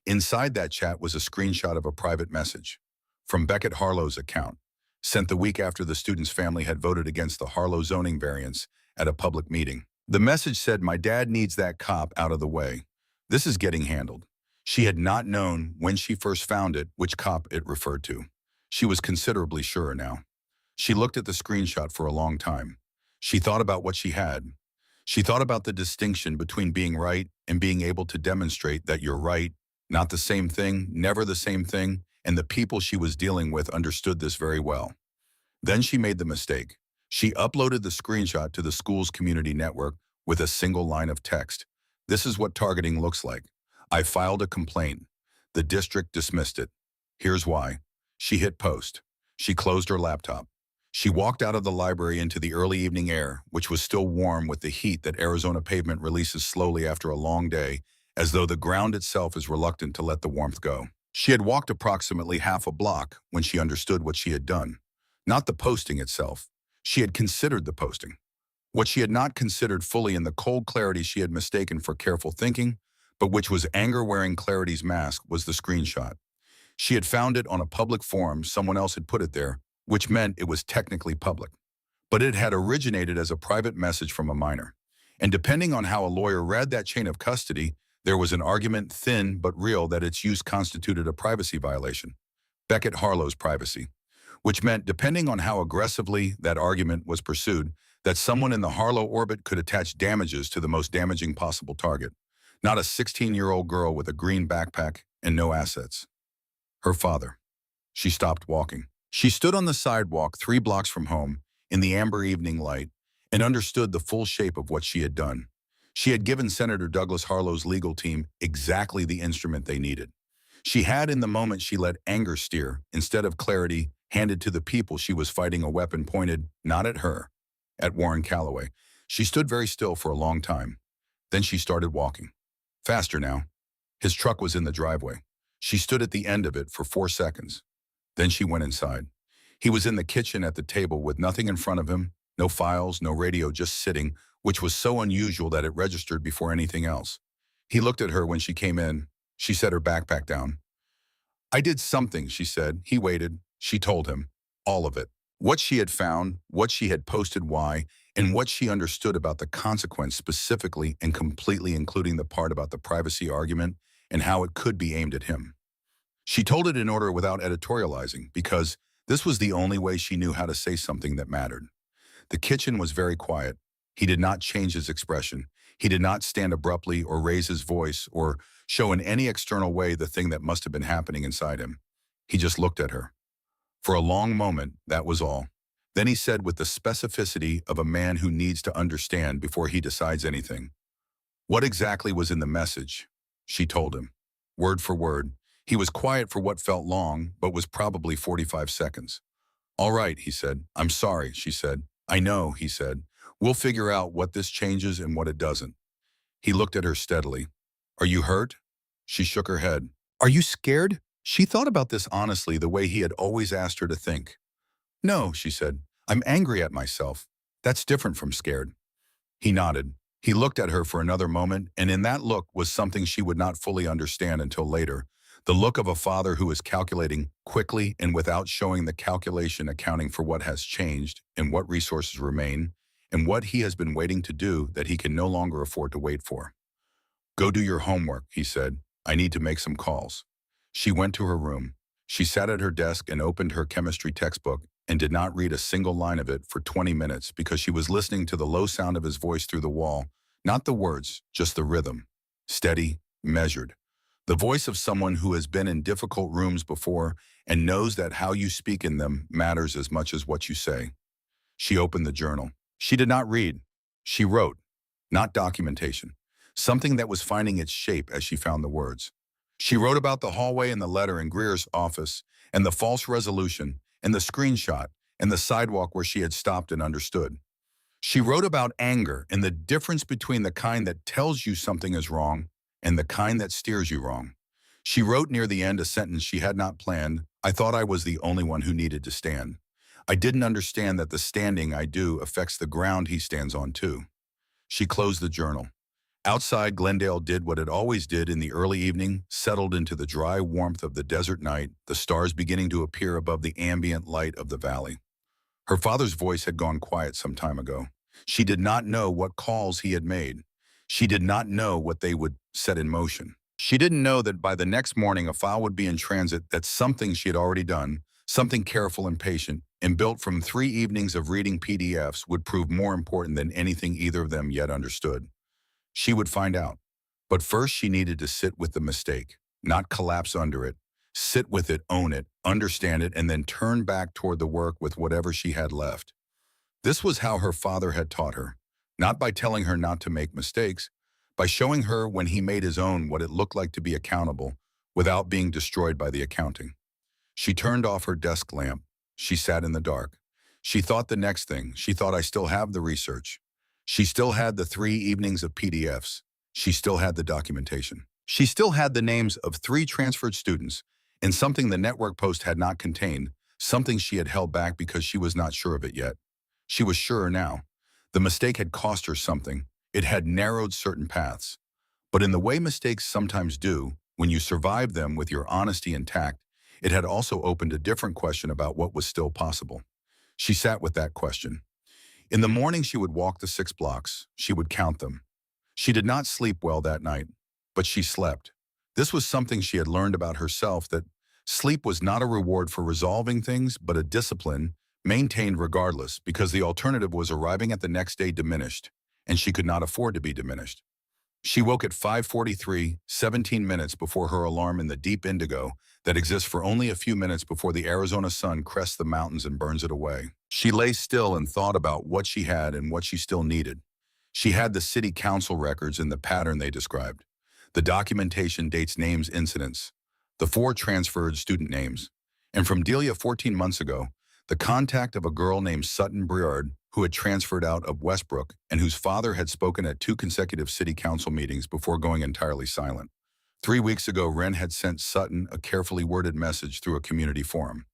Inside that chat was a screenshot of a private message from Beckett Harlow's account, sent the week after the student's family had voted against the Harlow zoning variance at a public meeting. The message said, "My dad needs that cop out of the way. This is getting handled." She had not known when she first found it which cop it referred to. She was considerably sure now. She looked at the screenshot for a long time. She thought about what she had. She thought about the distinction between being right and being able to demonstrate that you're right, not the same thing, never the same thing, and the people she was dealing with understood this very well. Then she made the mistake. She uploaded the screenshot to the school's community network with a single line of text. "This is what targeting looks like. I filed a complaint. The district dismissed it. Here's why." She hit post. She closed her laptop. She walked out of the library into the early evening air, which was still warm with the heat that Arizona pavement releases slowly after a long day, as though the ground itself is reluctant to let the warmth go. She had walked approximately half a block when she understood what she had done. Not the posting itself. She had considered the posting. What she had not considered fully in the cold clarity she had mistaken for careful thinking, but which was anger wearing clarity's mask, was the screenshot. She had found it on a public forum, someone else had put it there, which meant it was technically public. But it had originated as a private message from a minor. And depending on how a lawyer read that chain of custody, there was an argument, thin but real, that its use constituted a privacy violation. Beckett Harlow's privacy. Which meant, depending on how aggressively that argument was pursued, that someone in the Harlow orbit could attach damages to the most damaging possible target. Not a 16-year-old girl with a green backpack and no assets. Her father. She stopped walking. She stood on the sidewalk 3 blocks from home, in the amber evening light, and understood the full shape of what she had done. She had given Senator Douglas Harlow's legal team exactly the instrument they needed. She had, in the moment she let anger steer, instead of clarity, handed to the people she was fighting a weapon pointed, not at her, at Warren Calloway. She stood very still for a long time. Then she started walking. Faster now. His truck was in the driveway. She stood at the end of it for 4 seconds. Then she went inside. He was in the kitchen at the table with nothing in front of him, no files, no radio, just sitting, which was so unusual that it registered before anything else. He looked at her when she came in. She set her backpack down. "I did something," she said. He waited. She told him. All of it. What she had found, what she had posted, why, and what she understood about the consequence specifically and completely, including the part about the privacy argument and how it could be aimed at him. She told it in order without editorializing, because this was the only way she knew how to say something that mattered. The kitchen was very quiet. He did not change his expression. He did not stand abruptly or raise his voice or show in any external way the thing that must have been happening inside him. He just looked at her. For a long moment, that was all. Then he said with the specificity of a man who needs to understand before he decides anything, "What exactly was in the message?" She told him, word for word. He was quiet for what felt long, but was probably 45 seconds. "All right," he said. "I'm sorry," she said. "I know," he said. "We'll figure out what this changes and what it doesn't." He looked at her steadily. "Are you hurt?" She shook her head. "Are you scared?" She thought about this honestly, the way he had always asked her to think. "No," she said. "I'm angry at myself. That's different from scared." He nodded. He looked at her for another moment, and in that look was something she would not fully understand until later. The look of a father who is calculating quickly and without showing the calculation, accounting for what has changed and what resources remain and what he has been waiting to do that he can no longer afford to wait for. "Go do your homework," he said. "I need to make some calls." She went to her room. She sat at her desk and opened her chemistry textbook and did not read a single line of it for 20 minutes because she was listening to the low sound of his voice through the wall, not the words, just the rhythm. Steady, measured. The voice of someone who has been in difficult rooms before and knows that how you speak in them matters as much as what you say. She opened the journal. She did not read. She wrote, not documentation, something that was finding its shape as she found the words. She wrote about the hallway and the letter in Greer's office and the false resolution and the screenshot and the sidewalk where she had stopped and understood. She wrote about anger and the difference between the kind that tells you something is wrong and the kind that steers you wrong. She wrote near the end a sentence she had not planned. "I thought I was the only one who needed to stand. I didn't understand that the standing I do affects the ground he stands on too." She closed the journal. Outside, Glendale did what it always did in the early evening, settled into the dry warmth of the desert night, the stars beginning to appear above the ambient light of the valley. Her father's voice had gone quiet some time ago. She did not know what calls he had made. She did not know what they would set in motion. She didn't know that by the next morning a file would be in transit, that something she had already done, something careful and patient, and built from 3 evenings of reading PDFs would prove more important than anything either of them yet understood. She would find out. But first she needed to sit with the mistake, not collapse under it. Sit with it, own it, understand it, and then turn back toward the work with whatever she had left. This was how her father had taught her, not by telling her not to make mistakes, by showing her when he made his own what it looked like to be accountable without being destroyed by the accounting. She turned off her desk lamp. She sat in the dark. She thought the next thing. She thought, I still have the research. She still had the 3 evenings of PDFs. She still had the documentation. She still had the names of 3 transferred students and something the network post had not contained, something she had held back because she was not sure of it yet. She was surer now. The mistake had cost her something. It had narrowed certain paths. But in the way mistakes sometimes do, when you survive them with your honesty intact, it had also opened a different question about what was still possible. She sat with that question. In the morning, she would walk the 6 blocks. She would count them. She did not sleep well that night, but she slept. This was something she had learned about herself, that sleep was not a reward for resolving things, but a discipline maintained regardless, because the alternative was arriving at the next day diminished, and she could not afford to be diminished. She woke at 5:43, 17 minutes before her alarm in the deep indigo that exists for only a few minutes before the Arizona sun crests the mountains and burns it away. She lay still and thought about what she had and what she still needed. She had the city council records in the pattern they described. The documentation dates names, incidents, the 4 transferred student names, and from Delia 14 months ago, the contact of a girl named Sutton Briard, who had transferred out of Westbrook and whose father had spoken at 2 consecutive city council meetings before going entirely silent. 3 weeks ago, Wren had sent Sutton a carefully worded message through a community forum.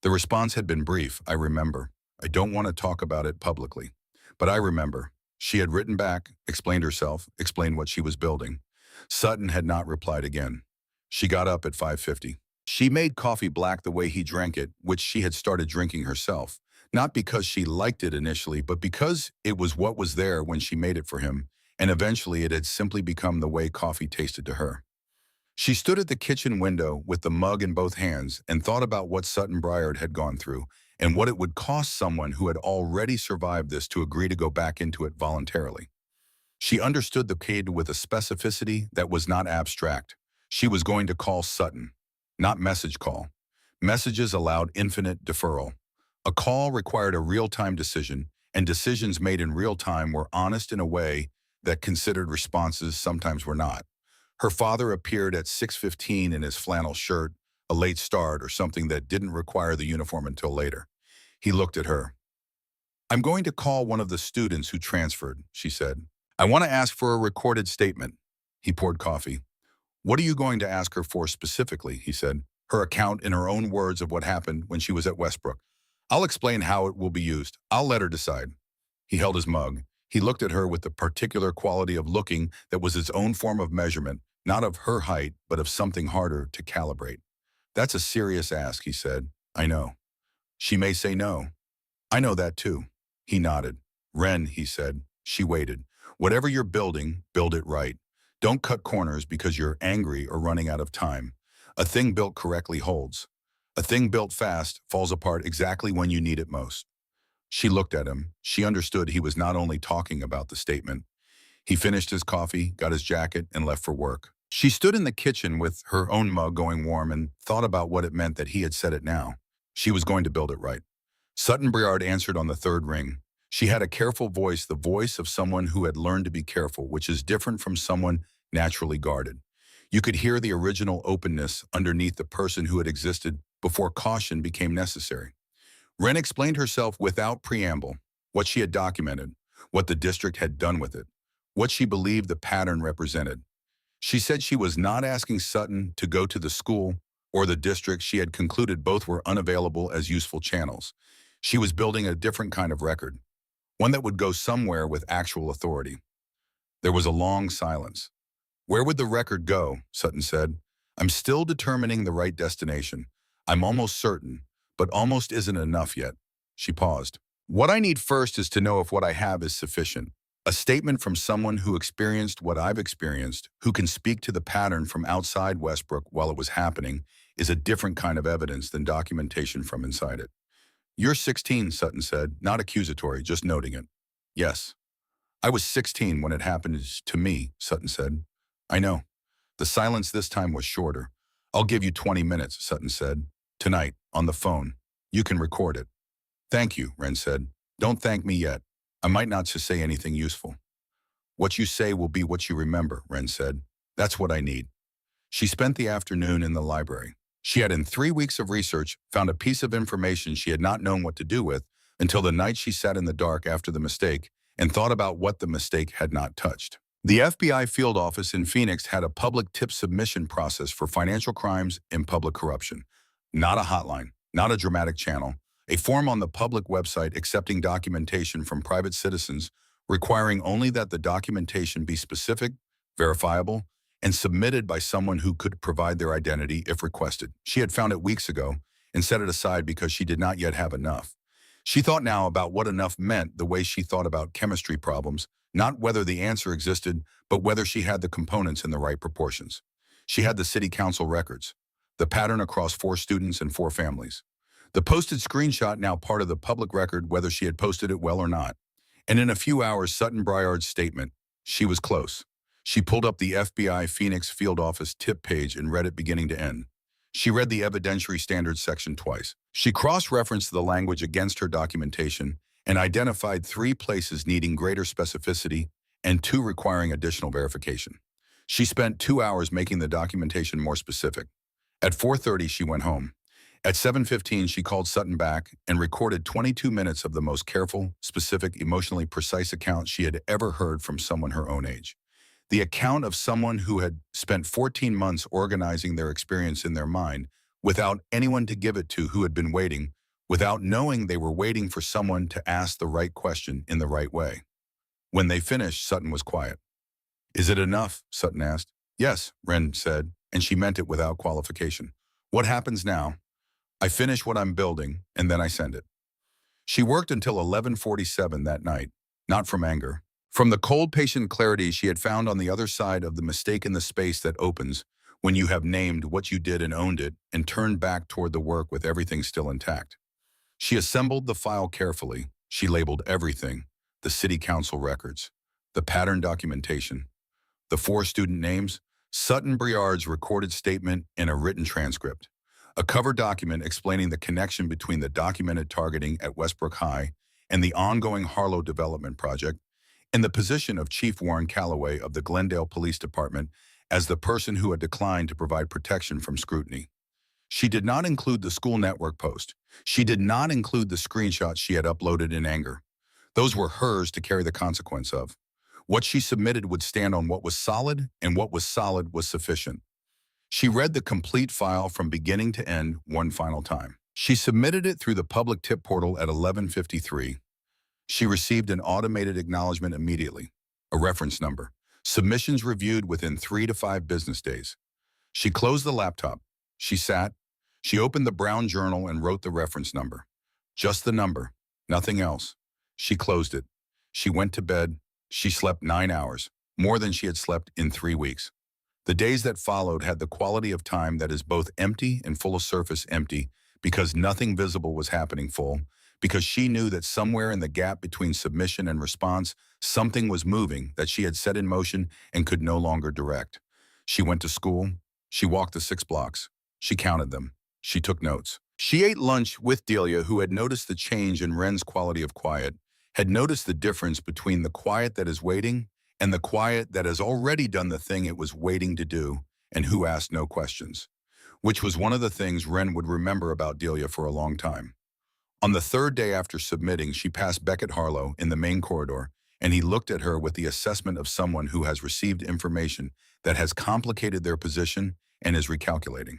The response had been brief, "I remember. I don't want to talk about it publicly, but I remember." She had written back, explained herself, explained what she was building. Sutton had not replied again. She got up at 5:50. She made coffee black the way he drank it, which she had started drinking herself, not because she liked it initially, but because it was what was there when she made it for him, and eventually it had simply become the way coffee tasted to her. She stood at the kitchen window with the mug in both hands and thought about what Sutton Briard had gone through and what it would cost someone who had already survived this to agree to go back into it voluntarily. She understood the code with a specificity that was not abstract. She was going to call Sutton, not message call. Messages allowed infinite deferral. A call required a real-time decision, and decisions made in real time were honest in a way that considered responses sometimes were not. Her father appeared at 6:15 in his flannel shirt, a late start or something that didn't require the uniform until later. He looked at her. "I'm going to call one of the students who transferred," she said. "I want to ask for a recorded statement." He poured coffee. "What are you going to ask her for specifically?" he said. "Her account in her own words of what happened when she was at Westbrook. I'll explain how it will be used. I'll let her decide." He held his mug. He looked at her with the particular quality of looking that was its own form of measurement, not of her height, but of something harder to calibrate. "That's a serious ask," he said. "I know. She may say no. I know that too." He nodded. "Ren," he said. She waited. "Whatever you're building, build it right. Don't cut corners because you're angry or running out of time. A thing built correctly holds. A thing built fast falls apart exactly when you need it most." She looked at him. She understood he was not only talking about the statement. He finished his coffee, got his jacket, and left for work. She stood in the kitchen with her own mug going warm and thought about what it meant that he had said it now. She was going to build it right. Sutton Briard answered on the third ring. She had a careful voice, the voice of someone who had learned to be careful, which is different from someone naturally guarded. You could hear the original openness underneath the person who had existed before caution became necessary. Wren explained herself without preamble, what she had documented, what the district had done with it, what she believed the pattern represented. She said she was not asking Sutton to go to the school or the district. She had concluded both were unavailable as useful channels. She was building a different kind of record, one that would go somewhere with actual authority. There was a long silence. "Where would the record go?" Sutton said. "I'm still determining the right destination. I'm almost certain, but almost isn't enough yet." She paused. "What I need first is to know if what I have is sufficient. A statement from someone who experienced what I've experienced, who can speak to the pattern from outside Westbrook while it was happening, is a different kind of evidence than documentation from inside it." "You're 16, Sutton said, not accusatory, just noting it." "Yes. I was 16 when it happened to me," Sutton said. "I know." The silence this time was shorter. "I'll give you 20 minutes, Sutton said. "Tonight, on the phone. You can record it." "Thank you," Wren said. "Don't thank me yet. I might not to say anything useful." "What you say will be what you remember," Wren said. "That's what I need." She spent the afternoon in the library. She had, in 3 weeks of research, found a piece of information she had not known what to do with until the night she sat in the dark after the mistake and thought about what the mistake had not touched. The FBI field office in Phoenix had a public tip submission process for financial crimes and public corruption. Not a hotline, not a dramatic channel, a form on the public website accepting documentation from private citizens, requiring only that the documentation be specific, verifiable, and submitted by someone who could provide their identity if requested. She had found it weeks ago and set it aside because she did not yet have enough. She thought now about what enough meant the way she thought about chemistry problems, not whether the answer existed, but whether she had the components in the right proportions. She had the city council records, the pattern across 4 students and 4 families. The posted screenshot now part of the public record whether she had posted it well or not. And in a few hours, Sutton Briard's statement. She was close. She pulled up the FBI Phoenix field office tip page and read it beginning to end. She read the evidentiary standards section twice. She cross-referenced the language against her documentation and identified 3 places needing greater specificity and 2 requiring additional verification. She spent 2 hours making the documentation more specific. At 4:30, she went home. At 7:15, she called Sutton back and recorded 22 minutes of the most careful, specific, emotionally precise account she had ever heard from someone her own age. The account of someone who had spent 14 months organizing their experience in their mind without anyone to give it to, who had been waiting, without knowing they were waiting for someone to ask the right question in the right way. When they finished, Sutton was quiet. "Is it enough?" Sutton asked. "Yes," Wren said, and she meant it without qualification. "What happens now? I finish what I'm building, and then I send it." She worked until 11:47 that night, not from anger. From the cold, patient clarity she had found on the other side of the mistake in the space that opens when you have named what you did and owned it and turned back toward the work with everything still intact. She assembled the file carefully. She labeled everything: the city council records, the pattern documentation, the 4 student names, Sutton Briard's recorded statement, and a written transcript. A cover document explaining the connection between the documented targeting at Westbrook High and the ongoing Harlow Development Project, and the position of Chief Warren Calloway of the Glendale Police Department as the person who had declined to provide protection from scrutiny. She did not include the school network post. She did not include the screenshots she had uploaded in anger. Those were hers to carry the consequence of. What she submitted would stand on what was solid, and what was solid was sufficient. She read the complete file from beginning to end one final time. She submitted it through the public tip portal at 11:53. She received an automated acknowledgement immediately, a reference number, submissions reviewed within 3 to 5 business days. She closed the laptop. She sat. She opened the brown journal and wrote the reference number. Just the number, nothing else. She closed it. She went to bed. She slept 9 hours, more than she had slept in 3 weeks. The days that followed had the quality of time that is both empty and full of surface empty, because nothing visible was happening full, because she knew that somewhere in the gap between submission and response, something was moving that she had set in motion and could no longer direct. She went to school. She walked the 6 blocks. She counted them. She took notes. She ate lunch with Delia, who had noticed the change in Wren's quality of quiet, had noticed the difference between the quiet that is waiting and the quiet that has already done the thing it was waiting to do, and who asked no questions, which was one of the things Wren would remember about Delia for a long time. On the 3rd day after submitting, she passed Beckett Harlow in the main corridor, and he looked at her with the assessment of someone who has received information that has complicated their position and is recalculating.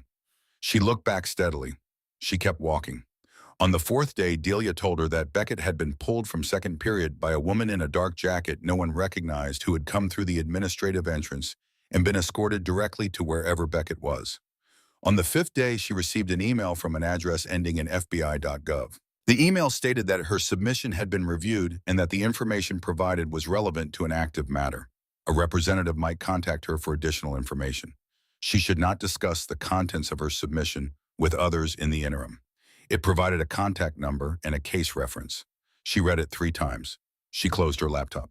She looked back steadily. She kept walking. On the 4th day, Delia told her that Beckett had been pulled from second period by a woman in a dark jacket no one recognized, who had come through the administrative entrance and been escorted directly to wherever Beckett was. On the 5th day, she received an email from an address ending in FBI.gov. The email stated that her submission had been reviewed and that the information provided was relevant to an active matter. A representative might contact her for additional information. She should not discuss the contents of her submission with others in the interim. It provided a contact number and a case reference. She read it 3 times. She closed her laptop.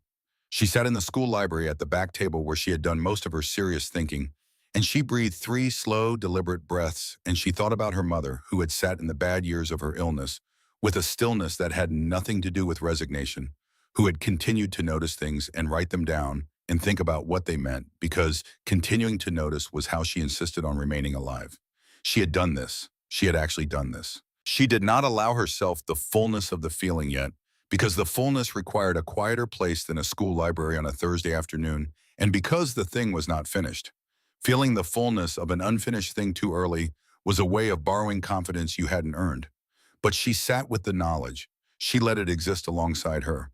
She sat in the school library at the back table where she had done most of her serious thinking, and she breathed 3 slow, deliberate breaths, and she thought about her mother, who had sat in the bad years of her illness with a stillness that had nothing to do with resignation, who had continued to notice things and write them down and think about what they meant, because continuing to notice was how she insisted on remaining alive. She had done this. She had actually done this. She did not allow herself the fullness of the feeling yet, because the fullness required a quieter place than a school library on a Thursday afternoon, and because the thing was not finished. Feeling the fullness of an unfinished thing too early was a way of borrowing confidence you hadn't earned. But she sat with the knowledge. She let it exist alongside her.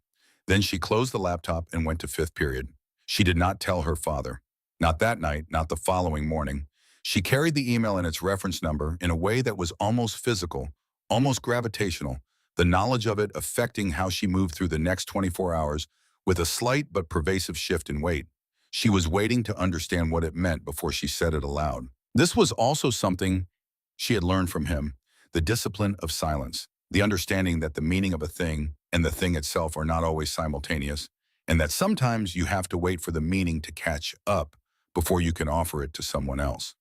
Then she closed the laptop and went to 5th period. She did not tell her father. Not that night, not the following morning. She carried the email and its reference number in a way that was almost physical, almost gravitational, the knowledge of it affecting how she moved through the next 24 hours with a slight but pervasive shift in weight. She was waiting to understand what it meant before she said it aloud. This was also something she had learned from him: the discipline of silence, the understanding that the meaning of a thing and the thing itself are not always simultaneous, and that sometimes you have to wait for the meaning to catch up before you can offer it to someone else.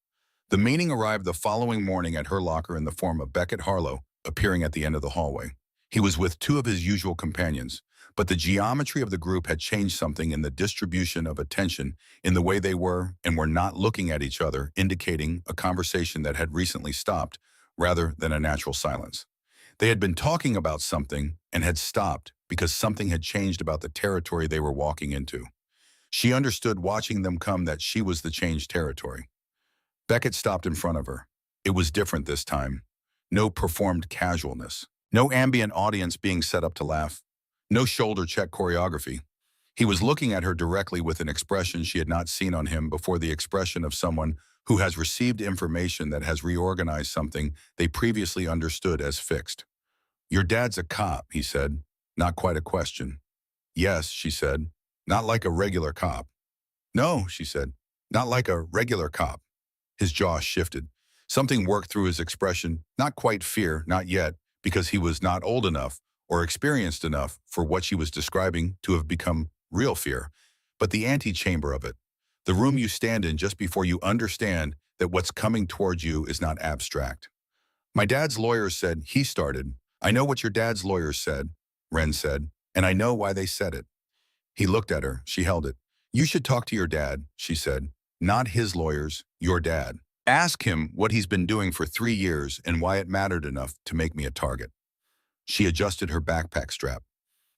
The meaning arrived the following morning at her locker in the form of Beckett Harlow appearing at the end of the hallway. He was with 2 of his usual companions, but the geometry of the group had changed something in the distribution of attention, in the way they were and were not looking at each other, indicating a conversation that had recently stopped rather than a natural silence. They had been talking about something and had stopped because something had changed about the territory they were walking into. She understood watching them come that she was the changed territory. Beckett stopped in front of her. It was different this time. No performed casualness. No ambient audience being set up to laugh. No shoulder check choreography. He was looking at her directly with an expression she had not seen on him before, the expression of someone who has received information that has reorganized something they previously understood as fixed. "Your dad's a cop," he said. Not quite a question. "Yes," she said. "Not like a regular cop." "No," she said. "Not like a regular cop." His jaw shifted. Something worked through his expression, not quite fear, not yet, because he was not old enough or experienced enough for what she was describing to have become real fear, but the antechamber of it, the room you stand in just before you understand that what's coming towards you is not abstract. My dad's lawyers said, he started. I know what your dad's lawyers said, Ren said, and I know why they said it. He looked at her. She held it. You should talk to your dad, she said. Not his lawyers, your dad. Ask him what he's been doing for 3 years and why it mattered enough to make me a target. She adjusted her backpack strap.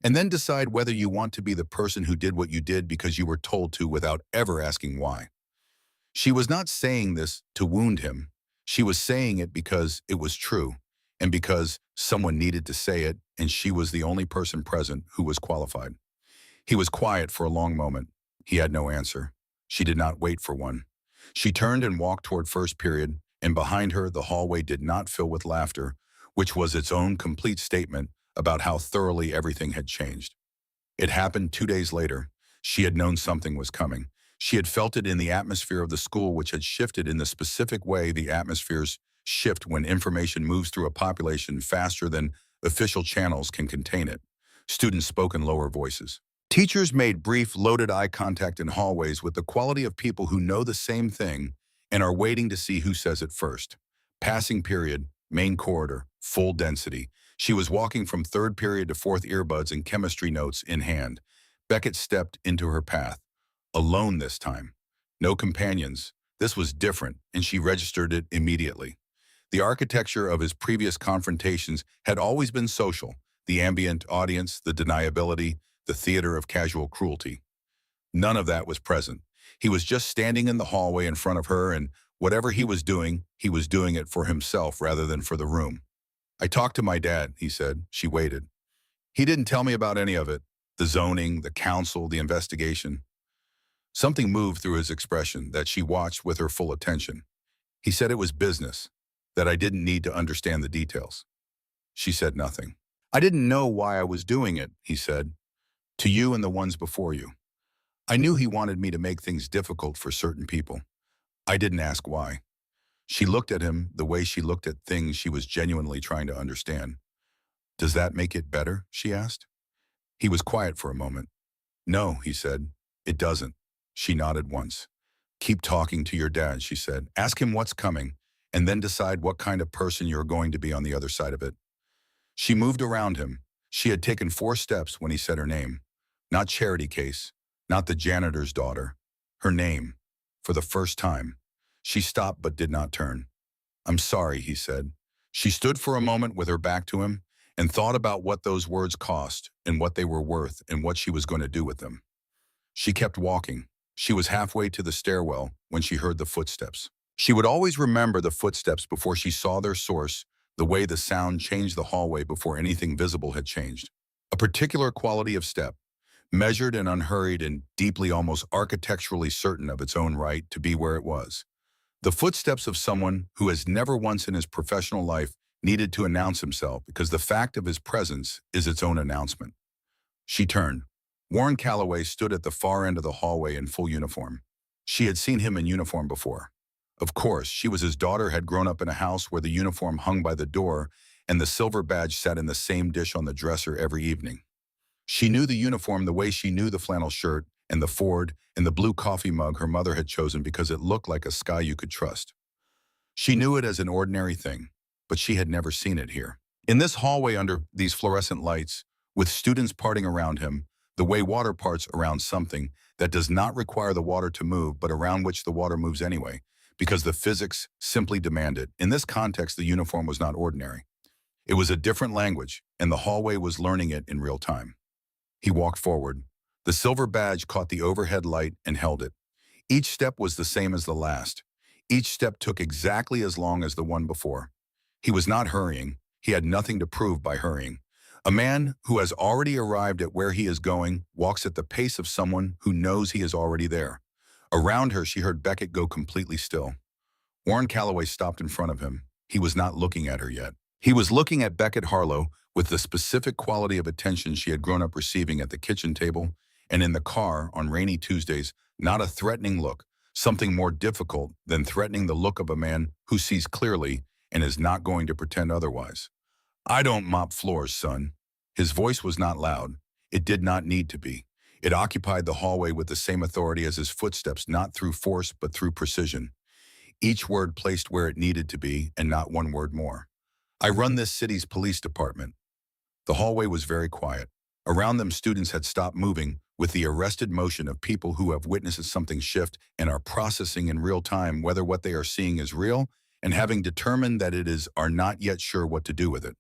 And then decide whether you want to be the person who did what you did because you were told to without ever asking why. She was not saying this to wound him. She was saying it because it was true and because someone needed to say it, and she was the only person present who was qualified. He was quiet for a long moment. He had no answer. She did not wait for one. She turned and walked toward first period, and behind her the hallway did not fill with laughter, which was its own complete statement about how thoroughly everything had changed. It happened 2 days later. She had known something was coming. She had felt it in the atmosphere of the school, which had shifted in the specific way the atmospheres shift when information moves through a population faster than official channels can contain it. Students spoke in lower voices. Teachers made brief, loaded eye contact in hallways with the quality of people who know the same thing and are waiting to see who says it first. Passing period, main corridor, full density. She was walking from third period to fourth, earbuds and chemistry notes in hand. Beckett stepped into her path. Alone this time. No companions. This was different, and she registered it immediately. The architecture of his previous confrontations had always been social. The ambient audience, the deniability, the theater of casual cruelty. None of that was present. He was just standing in the hallway in front of her, and whatever he was doing it for himself rather than for the room. I talked to my dad, he said. She waited. He didn't tell me about any of it. The zoning, the council, the investigation. Something moved through his expression that she watched with her full attention. He said it was business, that I didn't need to understand the details. She said nothing. I didn't know why I was doing it, he said, to you and the ones before you. I knew he wanted me to make things difficult for certain people. I didn't ask why. She looked at him the way she looked at things she was genuinely trying to understand. Does that make it better? She asked. He was quiet for a moment. No, he said. It doesn't. She nodded once. Keep talking to your dad, she said. Ask him what's coming, and then decide what kind of person you're going to be on the other side of it. She moved around him. She had taken 4 steps when he said her name. Not Charity Case, not the janitor's daughter. Her name. For the first time. She stopped but did not turn. I'm sorry, he said. She stood for a moment with her back to him and thought about what those words cost and what they were worth and what she was going to do with them. She kept walking. She was halfway to the stairwell when she heard the footsteps. She would always remember the footsteps before she saw their source, the way the sound changed the hallway before anything visible had changed. A particular quality of step, measured and unhurried and deeply, almost architecturally certain of its own right to be where it was. The footsteps of someone who has never once in his professional life needed to announce himself because the fact of his presence is its own announcement. She turned. Warren Calloway stood at the far end of the hallway in full uniform. She had seen him in uniform before. Of course, she was his daughter, had grown up in a house where the uniform hung by the door and the silver badge sat in the same dish on the dresser every evening. She knew the uniform the way she knew the flannel shirt and the Ford and the blue coffee mug her mother had chosen because it looked like a sky you could trust. She knew it as an ordinary thing, but she had never seen it here. In this hallway under these fluorescent lights, with students parting around him, the way water parts around something that does not require the water to move but around which the water moves anyway, because the physics simply demand it. In this context, the uniform was not ordinary. It was a different language, and the hallway was learning it in real time. He walked forward. The silver badge caught the overhead light and held it. Each step was the same as the last. Each step took exactly as long as the one before. He was not hurrying. He had nothing to prove by hurrying. A man who has already arrived at where he is going walks at the pace of someone who knows he is already there. Around her, she heard Beckett go completely still. Warren Calloway stopped in front of him. He was not looking at her yet. He was looking at Beckett Harlow with the specific quality of attention she had grown up receiving at the kitchen table and in the car on rainy Tuesdays, not a threatening look, something more difficult than threatening, the look of a man who sees clearly and is not going to pretend otherwise. I don't mop floors, son. His voice was not loud. It did not need to be. It occupied the hallway with the same authority as his footsteps, not through force, but through precision. Each word placed where it needed to be, and not one word more. I run this city's police department. The hallway was very quiet. Around them, students had stopped moving, with the arrested motion of people who have witnessed something shift and are processing in real time whether what they are seeing is real, and having determined that it is, are not yet sure what to do with it.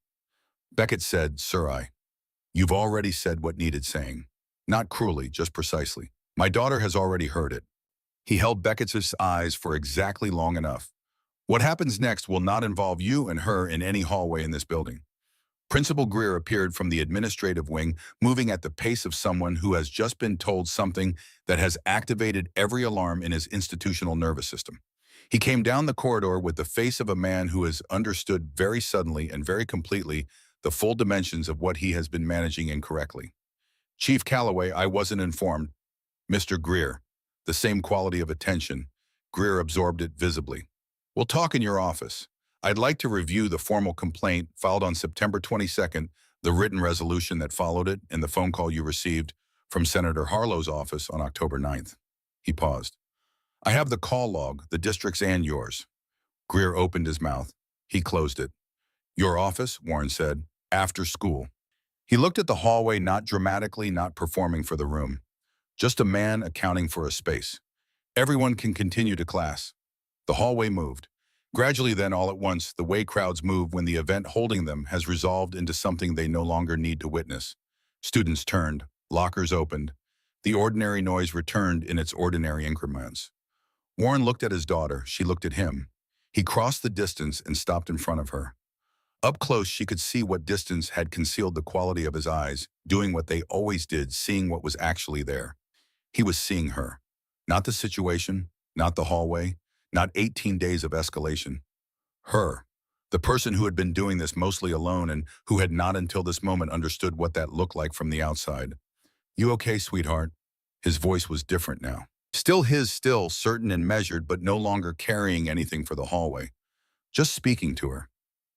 Beckett said, "Sir, you've already said what needed saying. Not cruelly, just precisely. My daughter has already heard it." He held Beckett's eyes for exactly long enough. "What happens next will not involve you and her in any hallway in this building." Principal Greer appeared from the administrative wing, moving at the pace of someone who has just been told something that has activated every alarm in his institutional nervous system. He came down the corridor with the face of a man who has understood very suddenly and very completely the full dimensions of what he has been managing incorrectly. "Chief Calloway, I wasn't informed." "Mr. Greer." The same quality of attention. Greer absorbed it visibly. "We'll talk in your office. I'd like to review the formal complaint filed on September 22nd, the written resolution that followed it, and the phone call you received from Senator Harlow's office on October 9th. He paused. "I have the call log, the district's and yours." Greer opened his mouth. He closed it. "Your office," Warren said, "after school." He looked at the hallway, not dramatically, not performing for the room. Just a man accounting for a space. "Everyone can continue to class." The hallway moved. Gradually then, all at once, the way crowds move when the event holding them has resolved into something they no longer need to witness. Students turned. Lockers opened. The ordinary noise returned in its ordinary increments. Warren looked at his daughter. She looked at him. He crossed the distance and stopped in front of her. Up close, she could see what distance had concealed the quality of his eyes, doing what they always did, seeing what was actually there. He was seeing her. Not the situation, not the hallway, not 18 days of escalation. Her. The person who had been doing this mostly alone and who had not until this moment understood what that looked like from the outside. "You okay, sweetheart?" His voice was different now. Still certain and measured, but no longer carrying anything for the hallway. Just speaking to her.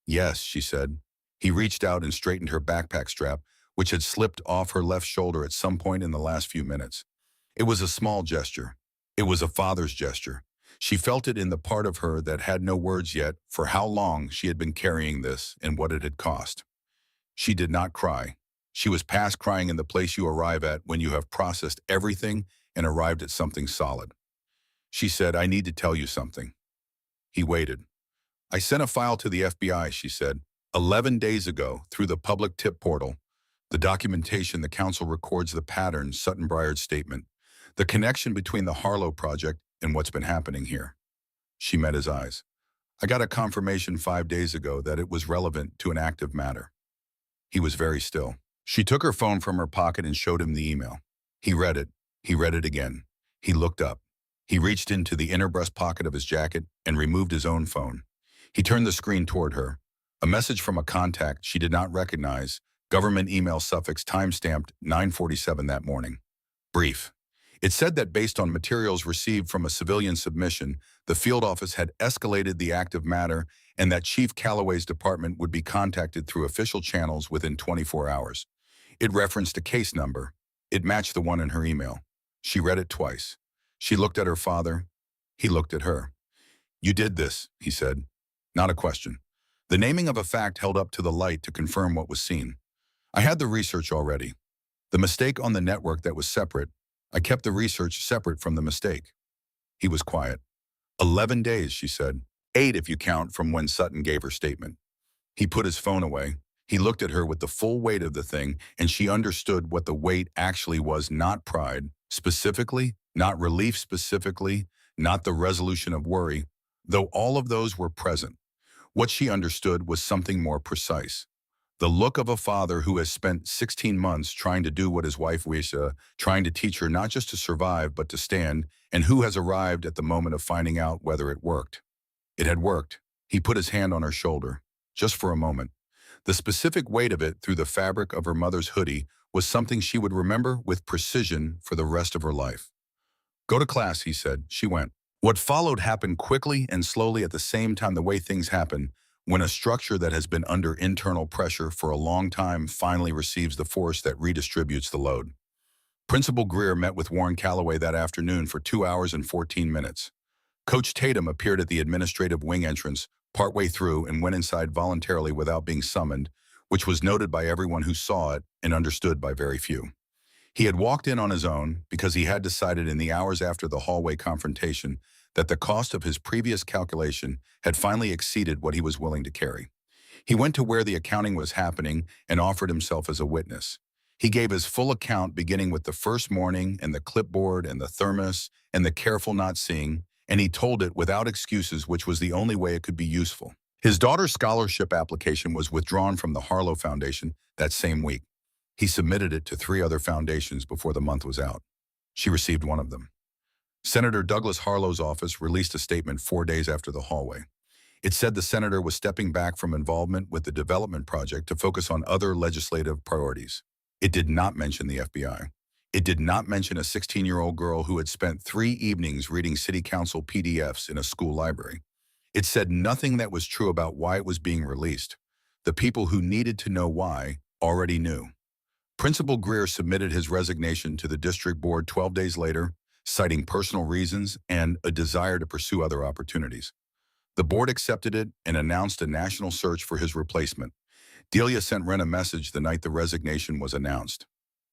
"Yes," she said. He reached out and straightened her backpack strap, which had slipped off her left shoulder at some point in the last few minutes. It was a small gesture. It was a father's gesture. She felt it in the part of her that had no words yet for how long she had been carrying this and what it had cost. She did not cry. She was past crying in the place you arrive at when you have processed everything and arrived at something solid. She said, "I need to tell you something." He waited. "I sent a file to the FBI," she said, 11 days ago through the public tip portal. The documentation, the council records the pattern, Sutton Briard's statement, the connection between the Harlow project and what's been happening here." She met his eyes. "I got a confirmation 5 days ago that it was relevant to an active matter." He was very still. She took her phone from her pocket and showed him the email. He read it. He read it again. He looked up. He reached into the inner breast pocket of his jacket and removed his own phone. He turned the screen toward her. A message from a contact she did not recognize, government email suffix time-stamped 9:47 that morning. Brief. It said that based on materials received from a civilian submission, the field office had escalated the active matter and that Chief Calloway's department would be contacted through official channels within 24 hours. It referenced a case number. It matched the one in her email. She read it twice. She looked at her father. He looked at her. "You did this," he said. Not a question. The naming of a fact held up to the light to confirm what was seen. "I had the research already. The mistake on the network that was separate, I kept the research separate from the mistake." He was quiet. 11 days, she said. 8 if you count from when Sutton gave her statement. He put his phone away. He looked at her with the full weight of the thing, and she understood what the weight actually was, not pride, specifically, not relief specifically, not the resolution of worry, though all of those were present. What she understood was something more precise. The look of a father who has spent 16 months trying to do what his wife wishes, trying to teach her not just to survive but to stand, and who has arrived at the moment of finding out whether it worked. It had worked. He put his hand on her shoulder, just for a moment. The specific weight of it through the fabric of her mother's hoodie was something she would remember with precision for the rest of her life. "Go to class," he said. She went. What followed happened quickly and slowly at the same time. The way things happen When a structure that has been under internal pressure for a long time finally receives the force that redistributes the load. Principal Greer met with Warren Calloway that afternoon for 2 hours and 14 minutes. Coach Tatum appeared at the administrative wing entrance partway through and went inside voluntarily without being summoned, which was noted by everyone who saw it and understood by very few. He had walked in on his own because he had decided in the hours after the hallway confrontation that the cost of his previous calculation had finally exceeded what he was willing to carry. He went to where the accounting was happening and offered himself as a witness. He gave his full account beginning with the first morning and the clipboard and the thermos and the careful not seeing, and he told it without excuses, which was the only way it could be useful. His daughter's scholarship application was withdrawn from the Harlow Foundation that same week. He submitted it to 3 other foundations before the month was out. She received one of them. Senator Douglas Harlow's office released a statement 4 days after the hallway. It said the senator was stepping back from involvement with the development project to focus on other legislative priorities. It did not mention the FBI. It did not mention a 16-year-old girl who had spent 3 evenings reading city council PDFs in a school library. It said nothing that was true about why it was being released. The people who needed to know why already knew. Principal Greer submitted his resignation to the district board 12 days later, citing personal reasons and a desire to pursue other opportunities. The board accepted it and announced a national search for his replacement. Delia sent Wren a message the night the resignation was announced.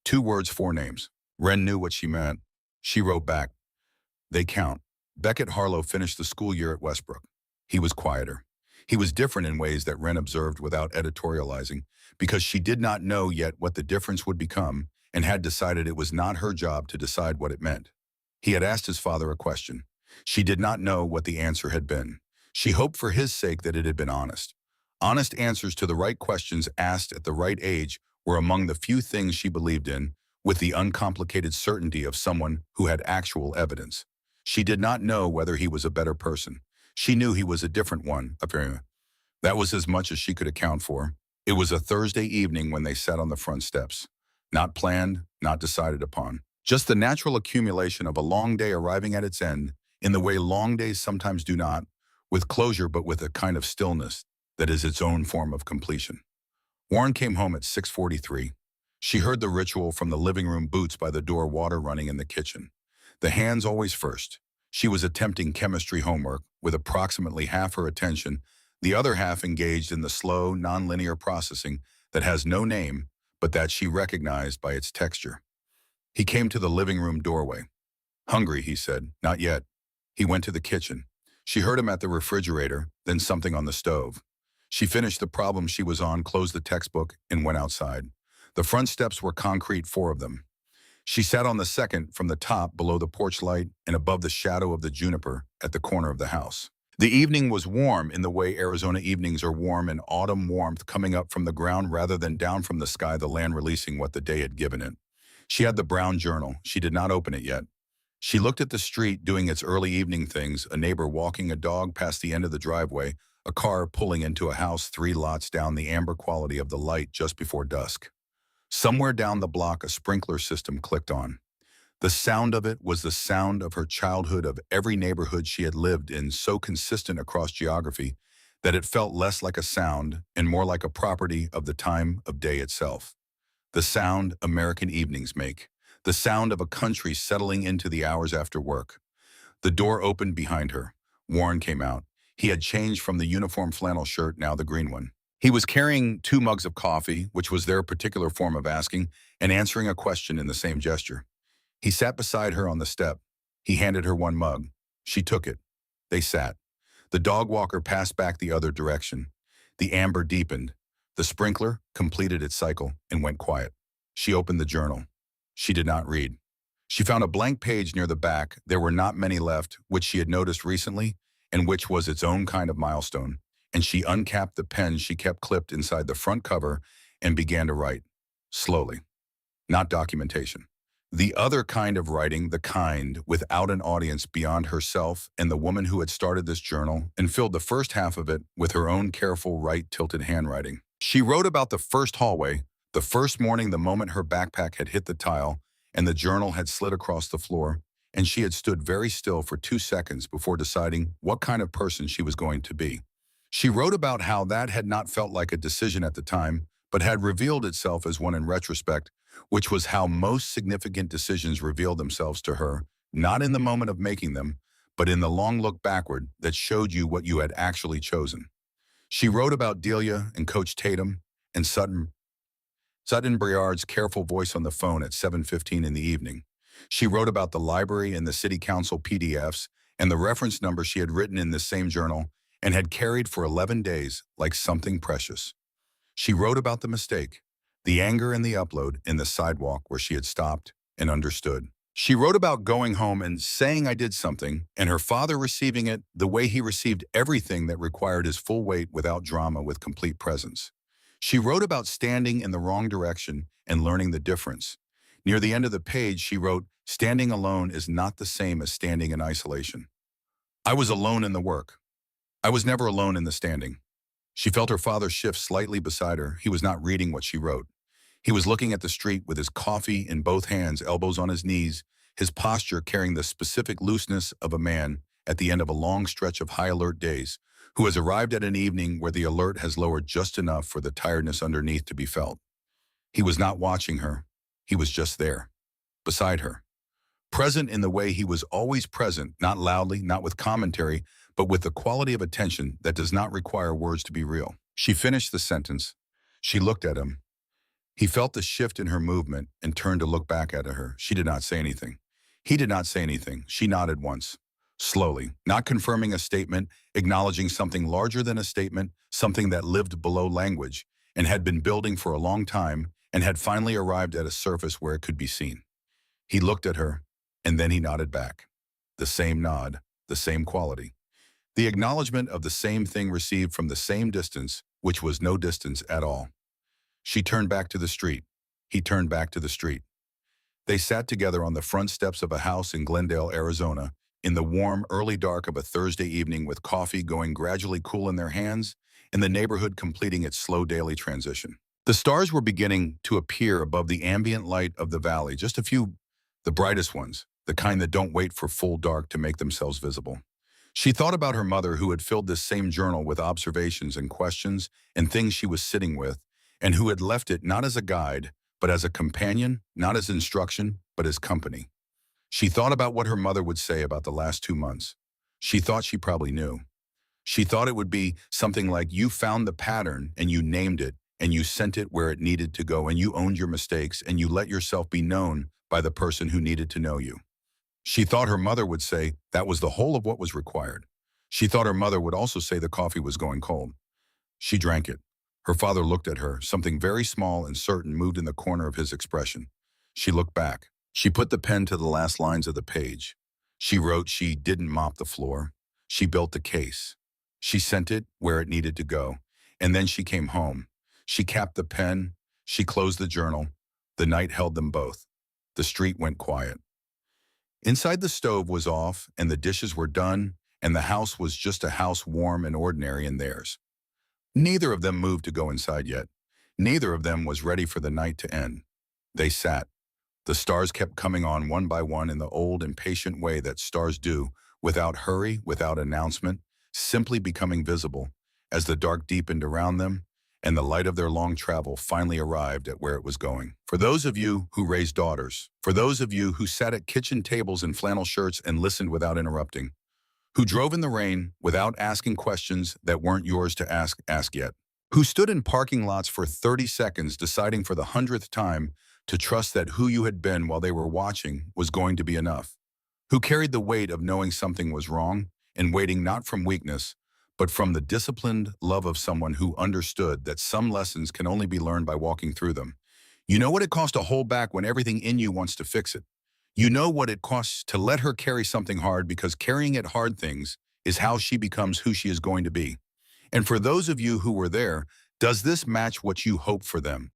2 words, 4 names. Wren knew what she meant. She wrote back, "They count." Beckett Harlow finished the school year at Westbrook. He was quieter. He was different in ways that Wren observed without editorializing, because she did not know yet what the difference would become and had decided it was not her job to decide what it meant. He had asked his father a question. She did not know what the answer had been. She hoped for his sake that it had been honest. Honest answers to the right questions asked at the right age were among the few things she believed in, with the uncomplicated certainty of someone who had actual evidence. She did not know whether he was a better person. She knew he was a different one, apparently. That was as much as she could account for. It was a Thursday evening when they sat on the front steps. Not planned, not decided upon. Just the natural accumulation of a long day arriving at its end, in the way long days sometimes do not, with closure but with a kind of stillness that is its own form of completion. Warren came home at 6:43. She heard the ritual from the living room, boots by the door, water running in the kitchen. The hands always first. She was attempting chemistry homework with approximately half her attention, the other half engaged in the slow, nonlinear processing that has no name, but that she recognized by its texture. He came to the living room doorway. "Hungry," he said. "Not yet." He went to the kitchen. She heard him at the refrigerator, then something on the stove. She finished the problem she was on, closed the textbook, and went outside. The front steps were concrete, 4 of them. She sat on the second from the top below the porch light and above the shadow of the juniper at the corner of the house. The evening was warm in the way Arizona evenings are warm, and autumn warmth coming up from the ground rather than down from the sky, the land releasing what the day had given it. She had the brown journal. She did not open it yet. She looked at the street doing its early evening things, a neighbor walking a dog past the end of the driveway, a car pulling into a house 3 lots down, the amber quality of the light just before dusk. Somewhere down the block, a sprinkler system clicked on. The sound of it was the sound of her childhood, of every neighborhood she had lived in, so consistent across geography that it felt less like a sound and more like a property of the time of day itself. The sound American evenings make. The sound of a country settling into the hours after work. The door opened behind her. Warren came out. He had changed from the uniform flannel shirt, now the green one. He was carrying 2 mugs of coffee, which was their particular form of asking, and answering a question in the same gesture. He sat beside her on the step. He handed her 1 mug. She took it. They sat. The dog walker passed back the other direction. The amber deepened. The sprinkler completed its cycle and went quiet. She opened the journal. She did not read. She found a blank page near the back. There were not many left, which she had noticed recently, and which was its own kind of milestone. And she uncapped the pen she kept clipped inside the front cover and began to write, slowly. Not documentation. The other kind of writing, the kind without an audience beyond herself and the woman who had started this journal and filled the first half of it with her own careful, right-tilted handwriting. She wrote about the first hallway, the first morning, the moment her backpack had hit the tile and the journal had slid across the floor, and she had stood very still for 2 seconds before deciding what kind of person she was going to be. She wrote about how that had not felt like a decision at the time, but had revealed itself as one in retrospect, which was how most significant decisions revealed themselves to her, not in the moment of making them, but in the long look backward that showed you what you had actually chosen. She wrote about Delia and Coach Tatum and Sutton Briard's careful voice on the phone at 7:15 in the evening. She wrote about the library and the city council PDFs and the reference number she had written in this same journal and had carried for 11 days like something precious. She wrote about the mistake, the anger and the upload in the sidewalk where she had stopped and understood. She wrote about going home and saying I did something, and her father receiving it the way he received everything that required his full weight without drama with complete presence. She wrote about standing in the wrong direction and learning the difference. Near the end of the page, she wrote, standing alone is not the same as standing in isolation. I was alone in the work. I was never alone in the standing. She felt her father shift slightly beside her. He was not reading what she wrote. He was looking at the street with his coffee in both hands, elbows on his knees, his posture carrying the specific looseness of a man at the end of a long stretch of high alert days, who has arrived at an evening where the alert has lowered just enough for the tiredness underneath to be felt. He was not watching her. He was just there, beside her. Present in the way he was always present, not loudly, not with commentary, but with the quality of attention that does not require words to be real. She finished the sentence. She looked at him. He felt the shift in her movement and turned to look back at her. She did not say anything. He did not say anything. She nodded once, slowly, not confirming a statement, acknowledging something larger than a statement, something that lived below language and had been building for a long time and had finally arrived at a surface where it could be seen. He looked at her, and then he nodded back. The same nod, the same quality. The acknowledgement of the same thing received from the same distance, which was no distance at all. She turned back to the street. He turned back to the street. They sat together on the front steps of a house in Glendale, Arizona, in the warm, early dark of a Thursday evening with coffee going gradually cool in their hands and the neighborhood completing its slow daily transition. The stars were beginning to appear above the ambient light of the valley, just a few, the brightest ones, the kind that don't wait for full dark to make themselves visible. She thought about her mother who had filled this same journal with observations and questions and things she was sitting with, and who had left it not as a guide, but as a companion, not as instruction, but as company. She thought about what her mother would say about the last 2 months. She thought she probably knew. She thought it would be something like you found the pattern and you named it and you sent it where it needed to go and you owned your mistakes and you let yourself be known by the person who needed to know you. She thought her mother would say that was the whole of what was required. She thought her mother would also say the coffee was going cold. She drank it. Her father looked at her. Something very small and certain moved in the corner of his expression. She looked back. She put the pen to the last lines of the page. She wrote she didn't mop the floor. She built the case. She sent it where it needed to go. And then she came home. She capped the pen. She closed the journal. The night held them both. The street went quiet. Inside, the stove was off and the dishes were done, and the house was just a house warm and ordinary in theirs. Neither of them moved to go inside yet. Neither of them was ready for the night to end. They sat. The stars kept coming on one by one in the old impatient way that stars do, without hurry, without announcement, simply becoming visible, as the dark deepened around them, and the light of their long travel finally arrived at where it was going. For those of you who raised daughters, for those of you who sat at kitchen tables in flannel shirts and listened without interrupting, who drove in the rain without asking questions that weren't yours to ask yet, who stood in parking lots for 30 seconds deciding for the 100th time to trust that who you had been while they were watching was going to be enough, who carried the weight of knowing something was wrong and waiting not from weakness, but from the disciplined love of someone who understood that some lessons can only be learned by walking through them. You know what it costs to hold back when everything in you wants to fix it. You know what it costs to let her carry something hard because carrying it hard things is how she becomes who she is going to be. And for those of you who were there, does this match what you hope for them?